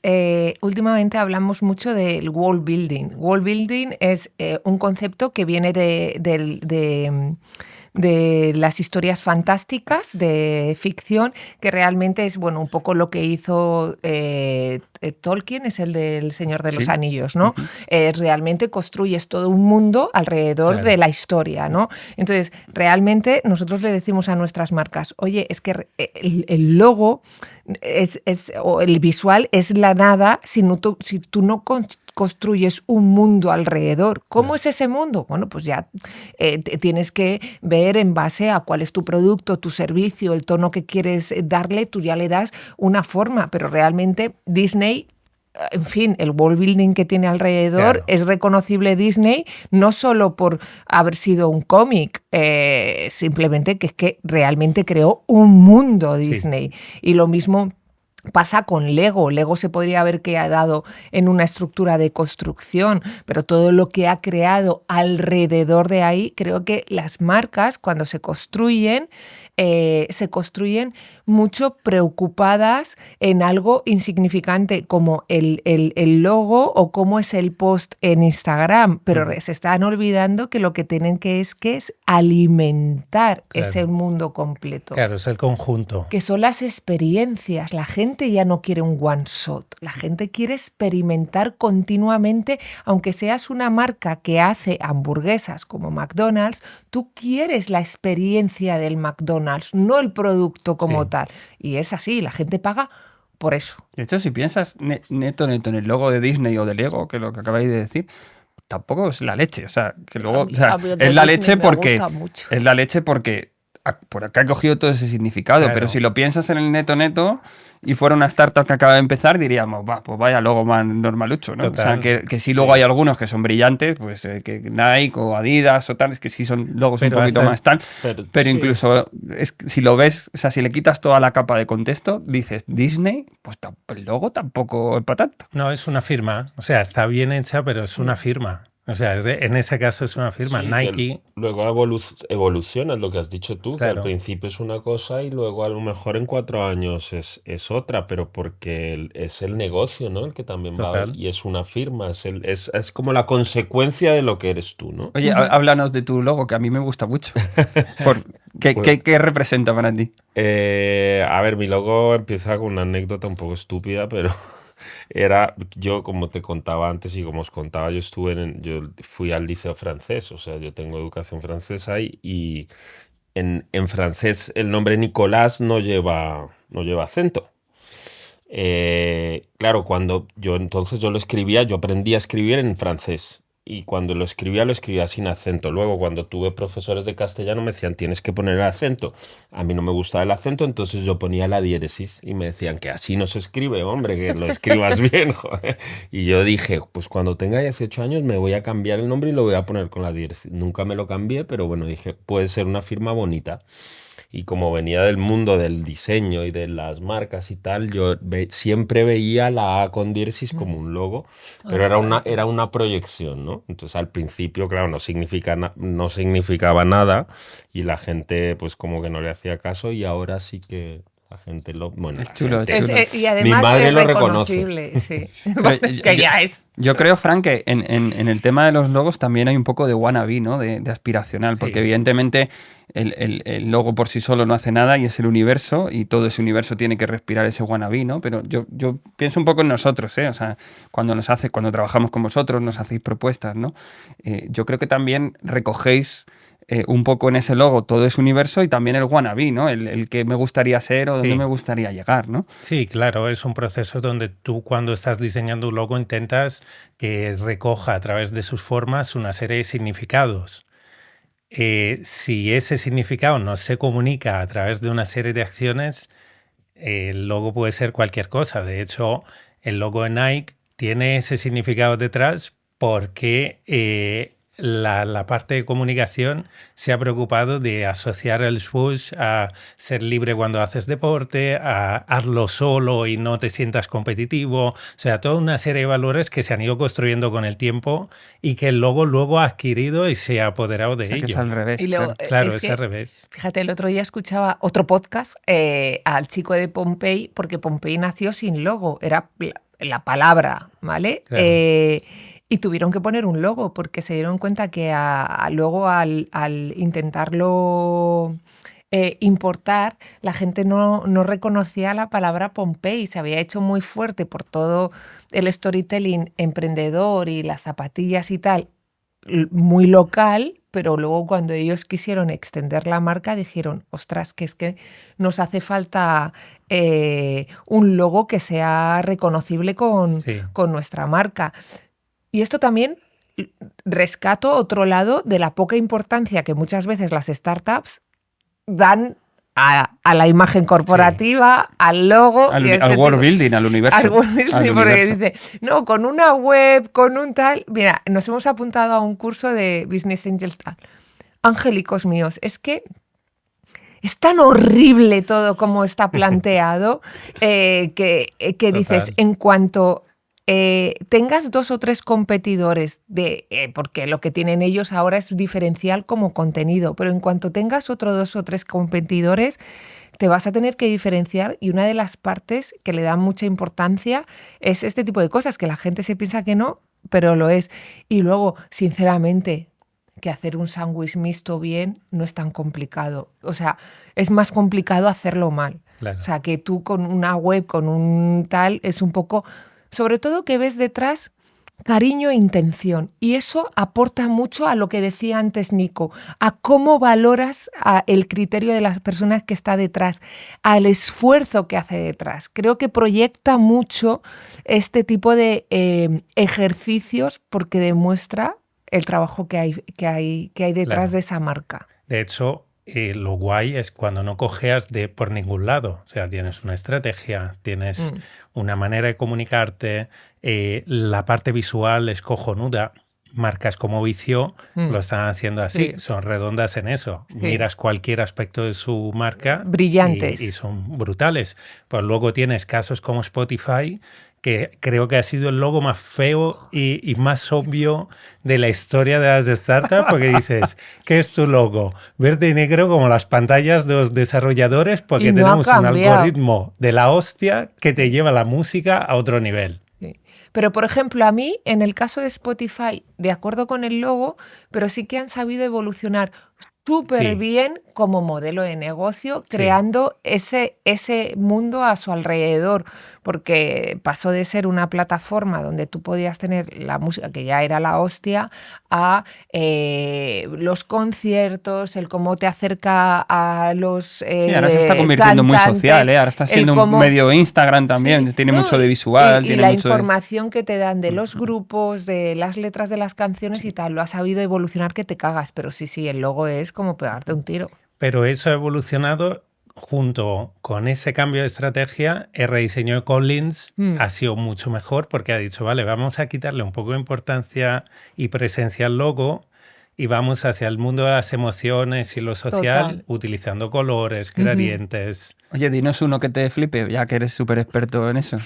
últimamente hablamos mucho del world building. World building es un concepto que viene de las historias fantásticas, de ficción, que realmente es un poco lo que hizo Tolkien, es el del Señor de los Anillos, ¿no? Realmente construyes todo un mundo alrededor de la historia, ¿no? Entonces, realmente nosotros le decimos a nuestras marcas, oye, es que el logo o el visual es la nada si tú no construyes un mundo alrededor. ¿Cómo es ese mundo? Bueno, pues ya tienes que ver en base a cuál es tu producto, tu servicio, el tono que quieres darle, tú ya le das una forma, pero realmente Disney, en fin, el world building que tiene alrededor es reconocible Disney, no solo por haber sido un cómic, simplemente que es que realmente creó un mundo Disney. Y lo mismo Pasa con Lego. Lego se podría haber quedado en una estructura de construcción, pero todo lo que ha creado alrededor de ahí, creo que las marcas cuando se construyen mucho preocupadas en algo insignificante como el logo o cómo es el post en Instagram, pero se están olvidando que lo que tienen que es alimentar ese mundo completo. Claro, es el conjunto. Que son las experiencias. La gente ya no quiere un one shot. La gente quiere experimentar continuamente, aunque seas una marca que hace hamburguesas como McDonald's, tú quieres la experiencia del McDonald's, no el producto como tal. Y es así, la gente paga por eso. De hecho, si piensas neto en el logo de Disney o de Lego, que es lo que acabáis de decir, tampoco es la leche. O sea, que luego es la leche porque es la leche porque por acá he cogido todo ese significado, Claro. pero si lo piensas en el neto y fuera una startup que acaba de empezar, diríamos, pues vaya logo más normalucho, ¿no? Total. O sea, que sí luego hay algunos que son brillantes, pues que Nike o Adidas o tal, es que sí son logos Pero un poquito hasta- más tal, pero sí. incluso si lo ves, o sea, si le quitas toda la capa de contexto, dices Disney, pues el logo tampoco es para tanto. No, es una firma. O sea, está bien hecha, pero es una firma. O sea, en ese caso es una firma. Sí, Nike. que luego evoluciona, es lo que has dicho tú, que Claro. al principio es una cosa y luego a lo mejor en 4 años es otra, pero porque es el negocio, ¿no? El que también va Total. y es una firma, es como la consecuencia de lo que eres tú, ¿no? Oye, háblanos de tu logo, que a mí me gusta mucho. ¿Qué representa para ti? A ver, mi logo empieza con una anécdota un poco estúpida, pero yo como te contaba antes y como os contaba, yo fui al liceo francés, o sea, yo tengo educación francesa y en francés el nombre Nicolás no lleva acento. Claro, cuando yo lo escribía, yo aprendí a escribir en francés. Y cuando lo escribía sin acento. Luego, cuando tuve profesores de castellano, me decían, tienes que poner el acento. A mí no me gustaba el acento, entonces yo ponía la diéresis. Y me decían que así no se escribe, hombre, que lo escribas bien, joder. Y yo dije, pues cuando tenga 18 años me voy a cambiar el nombre y lo voy a poner con la diéresis. Nunca me lo cambié, pero bueno, dije, puede ser una firma bonita. Y como venía del mundo del diseño y de las marcas y tal, yo siempre veía la A con diéresis como un logo, pero era una proyección, ¿no? Entonces al principio, claro, no significaba nada y la gente pues como que no le hacía caso y ahora sí que la gente bueno, Es la chulo, gente- es chulo. Y además Mi madre es lo reconoce. reconocible, sí. Pero Que ya es. Yo creo, Frank, que en el tema de los logos también hay un poco de wannabe, ¿no? De aspiracional, porque Sí. evidentemente el logo por sí solo no hace nada y es el universo y todo ese universo tiene que respirar ese wannabe, ¿no? Pero yo pienso un poco en nosotros, ¿eh? O sea, cuando trabajamos con vosotros, nos hacéis propuestas, ¿no? Yo creo que también recogéis un poco en ese logo todo ese universo y también el wannabe, ¿no? El que me gustaría ser o dónde Sí. me gustaría llegar, ¿no? Sí, claro, es un proceso donde tú cuando estás diseñando un logo intentas que recoja a través de sus formas una serie de significados. Si ese significado no se comunica a través de una serie de acciones, el logo puede ser cualquier cosa. De hecho, el logo de Nike tiene ese significado detrás porque la parte de comunicación se ha preocupado de asociar el swoosh a ser libre cuando haces deporte, a hazlo solo y no te sientas competitivo. O sea, toda una serie de valores que se han ido construyendo con el tiempo y que el logo luego ha adquirido y se ha apoderado de O sea, que ello. es al revés. Y luego, claro. Claro, es es que, al revés. fíjate, el otro día escuchaba otro podcast al chico de Pompey, porque Pompey nació sin logo, era la palabra, ¿vale? Claro. Y tuvieron que poner un logo porque se dieron cuenta que luego al intentarlo importar, la gente no reconocía la palabra Pompey. Se había hecho muy fuerte por todo el storytelling emprendedor y las zapatillas y tal, muy local, pero luego cuando ellos quisieron extender la marca dijeron, ostras, que es que nos hace falta un logo que sea reconocible con nuestra marca. Y esto también rescato otro lado de la poca importancia que muchas veces las startups dan a la imagen corporativa, al logo. Al world building, al universo. Al world building, al porque universo. dice, no, con una web, con un tal... Mira, nos hemos apuntado a un curso de Business Angels tal. Angélicos míos, es que es tan horrible todo como está planteado que dices, en cuanto tengas 2 o 3 competidores, porque lo que tienen ellos ahora es diferencial como contenido, pero en cuanto tengas otros 2 o 3 competidores, te vas a tener que diferenciar, y una de las partes que le dan mucha importancia es este tipo de cosas, que la gente se piensa que no, pero lo es. Y luego, sinceramente, que hacer un sándwich mixto bien no es tan complicado. O sea, es más complicado hacerlo mal. Claro. O sea, que tú con una web, con un tal, es un poco... Sobre todo que ves detrás cariño e intención. Y eso aporta mucho a lo que decía antes Nico, a cómo valoras el criterio de las personas que está detrás, al esfuerzo que hace detrás. Creo que proyecta mucho este tipo de ejercicios porque demuestra el trabajo que hay detrás de esa marca. De hecho, lo guay es cuando no cojeas por ningún lado. O sea, tienes una estrategia, tienes una manera de comunicarte, la parte visual es cojonuda. Marcas como Vicio lo están haciendo así, son redondas en eso. Sí. Miras cualquier aspecto de su marca brillantes y son brutales. Pues luego tienes casos como Spotify, que creo que ha sido el logo más feo y más obvio de la historia de las startups, porque dices, ¿qué es tu logo? Verde y negro como las pantallas de los desarrolladores, porque no tenemos un algoritmo de la hostia que te lleva la música a otro nivel. Sí. Pero, por ejemplo, a mí, en el caso de Spotify, de acuerdo con el logo, pero sí que han sabido evolucionar súper bien como modelo de negocio, creando ese mundo a su alrededor, porque pasó de ser una plataforma donde tú podías tener la música, que ya era la hostia, a los conciertos, el cómo te acerca a los sí, ahora se está convirtiendo muy social, ahora está siendo un medio Instagram también, tiene mucho de visual. Y tiene la mucho información que te dan de los grupos, de las letras de las canciones y tal, lo ha sabido evolucionar que te cagas, pero sí, el logo es como pegarte un tiro. Pero eso ha evolucionado junto con ese cambio de estrategia. El rediseño de Collins ha sido mucho mejor porque ha dicho, vale, vamos a quitarle un poco de importancia y presencia al logo y vamos hacia el mundo de las emociones y lo social, utilizando colores, gradientes. Oye, dinos uno que te flipe, ya que eres súper experto en eso.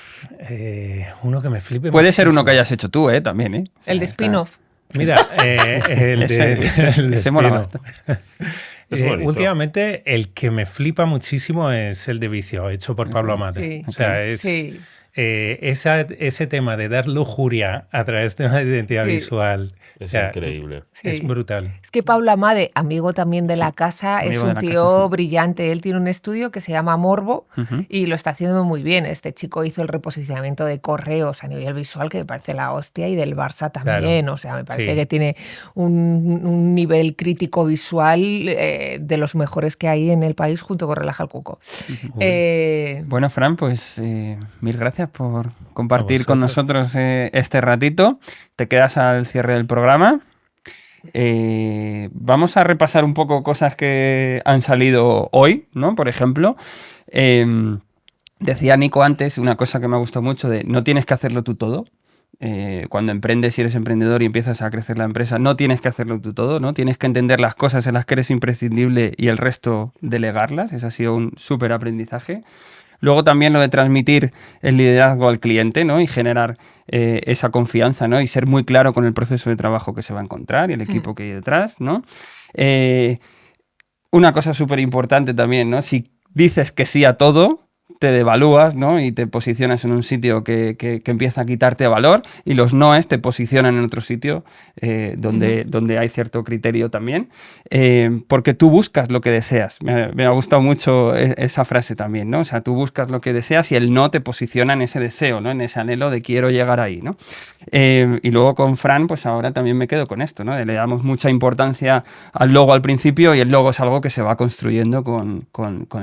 Uno que me flipe. Puede ser uno que hayas hecho tú, también, ¿eh? O sea, el de spin-off. Mira, ese mola bastante. Últimamente el que me flipa muchísimo es el de Vicio, hecho por Pablo Amate. O sea, es ese tema de dar lujuria a través de una identidad visual. Es increíble. Es brutal. Es que Pablo Amade, amigo también de la casa, es un tío brillante. Él tiene un estudio que se llama Morbo y lo está haciendo muy bien. Este chico hizo el reposicionamiento de correos a nivel visual, que me parece la hostia, y del Barça también. Claro. O sea, me parece que tiene un nivel crítico visual de los mejores que hay en el país, junto con Relaja el Cuco. Bueno, Fran, pues mil gracias por compartir con nosotros este ratito. Te quedas al cierre del programa. Vamos a repasar un poco cosas que han salido hoy, ¿no? Por ejemplo, decía Nico antes una cosa que me ha gustado mucho, de no tienes que hacerlo tú todo. Cuando emprendes y eres emprendedor y empiezas a crecer la empresa, no tienes que hacerlo tú todo, ¿no? Tienes que entender las cosas en las que eres imprescindible y el resto delegarlas. Ese ha sido un súper aprendizaje. Luego también lo de transmitir el liderazgo al cliente, ¿no? Y generar esa confianza, ¿no? Y ser muy claro con el proceso de trabajo que se va a encontrar y el equipo que hay detrás, ¿no? Una cosa súper importante también, ¿no? Si dices que sí a todo, te devalúas, ¿no? Y te posicionas en un sitio que empieza a quitarte valor, y los noes te posicionan en otro sitio donde hay cierto criterio también, porque tú buscas lo que deseas. Me ha gustado mucho esa frase también, ¿no? O sea, tú buscas lo que deseas y el no te posiciona en ese deseo, ¿no? En ese anhelo de quiero llegar ahí, ¿no? Y luego con Fran, pues ahora también me quedo con esto, ¿no? Le damos mucha importancia al logo al principio, y el logo es algo que se va construyendo con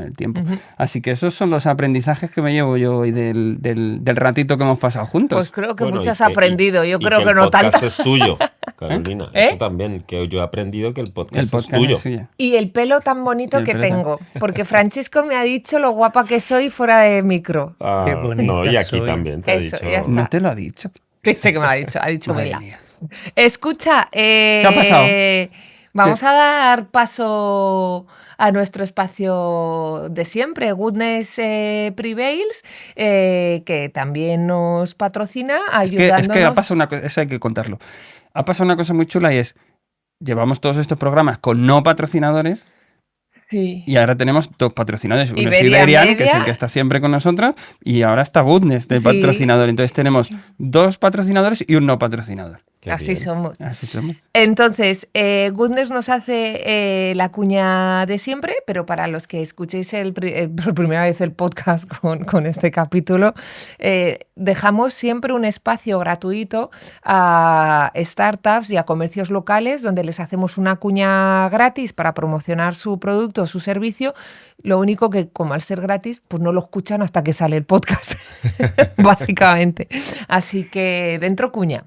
el tiempo. Así que esos son los aprendizajes que me llevo yo hoy del ratito que hemos pasado juntos. Pues creo que mucho has aprendido. Yo creo que no tanto. El podcast es tuyo, Carolina. Eso también, que yo he aprendido que el podcast es tuyo. Y el pelo tan bonito que tengo. Porque Francisco me ha dicho lo guapa que soy fuera de micro. Qué bonita no, y aquí soy. también te ha Eso, dicho. ya está. No te lo ha dicho. Sé que me lo ha dicho. Ha dicho Madre Mela. mía. Escucha, ¿Qué ha pasado? vamos a dar paso a nuestro espacio de siempre, Goodness Prevails, que también nos patrocina, ayudándonos. Es que ha pasado una cosa, eso hay que contarlo. Ha pasado una cosa muy chula y es, llevamos todos estos programas con no patrocinadores. Sí. Y ahora tenemos dos patrocinadores. Uno es Iberia Iberian, Media, que es el que está siempre con nosotros, y ahora está Goodness de Sí. patrocinador. Entonces tenemos 2 patrocinadores y un no patrocinador. Qué Así bien. somos. Así somos. Entonces, Goodness nos hace la cuña de siempre, pero para los que escuchéis por primera vez el podcast con este capítulo, dejamos siempre un espacio gratuito a startups y a comercios locales donde les hacemos una cuña gratis para promocionar su producto o su servicio. Lo único que, como al ser gratis, pues no lo escuchan hasta que sale el podcast, básicamente. Así que dentro cuña.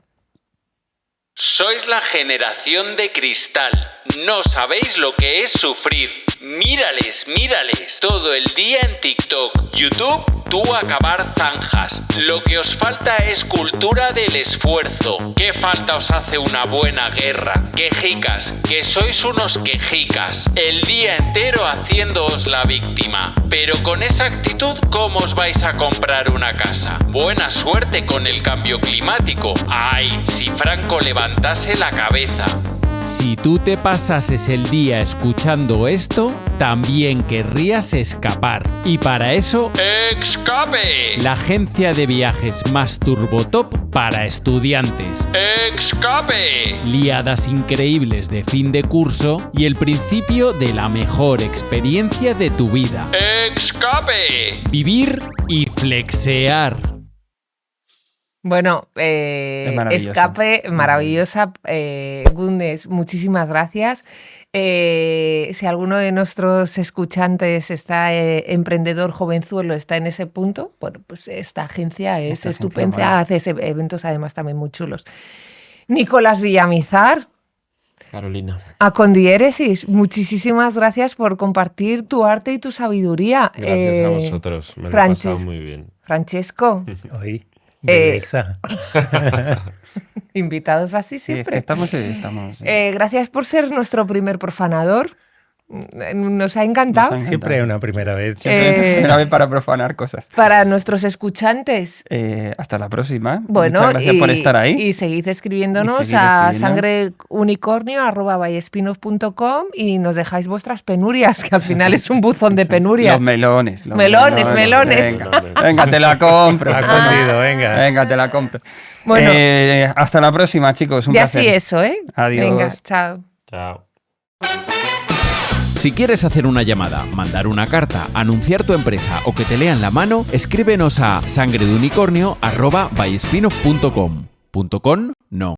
Sois la generación de cristal. No sabéis lo que es sufrir. Mírales, mírales. Todo el día en TikTok, YouTube, tú acabar zanjas. Lo que os falta es cultura del esfuerzo. ¿Qué falta os hace una buena guerra? Quejicas, que sois unos quejicas. El día entero haciéndoos la víctima. Pero con esa actitud, ¿cómo os vais a comprar una casa? Buena suerte con el cambio climático. Ay, si Franco levantase la cabeza. Si tú te pasases el día escuchando esto, también querrías escapar. Y para eso, ¡Escape! La agencia de viajes más turbotop para estudiantes. ¡Escape! Liadas increíbles de fin de curso y el principio de la mejor experiencia de tu vida. ¡Escape! Vivir y flexear. Bueno, maravilloso. escape, maravillosa. Goodness, muchísimas gracias. Si alguno de nuestros escuchantes está emprendedor jovenzuelo, está en ese punto, bueno, pues esta agencia es estupenda, hace eventos además también muy chulos. Nicolás Villamizar, Carolina. a Condiéresis, muchísimas gracias por compartir tu arte y tu sabiduría. Gracias a vosotros. Me lo he Frances. pasado muy bien. Francesco, Hoy, belleza. invitados así Sí, es siempre. que estamos Gracias por ser nuestro primer profanador. Nos ha encantado. Nos ha Siempre hay una primera vez. Primera vez para profanar cosas. Para nuestros escuchantes, Hasta la próxima. bueno, Muchas gracias por estar ahí. Y seguid escribiéndonos Y seguid a escribiendo. sangreunicornio@vallespinoz.com y nos dejáis vuestras penurias, que al final es un buzón de Eso es. penurias. Los melones. los Melones, melones. Venga, te la compro. Ha cundido, venga. Venga, te la compro. Bueno. Hasta la próxima, chicos. Un Ya placer. sí eso, ¿eh? Adiós. Venga, chao. Chao. Si quieres hacer una llamada, mandar una carta, anunciar tu empresa o que te lean la mano, escríbenos a sangredeunicornio@vallespinoz.com. .com no.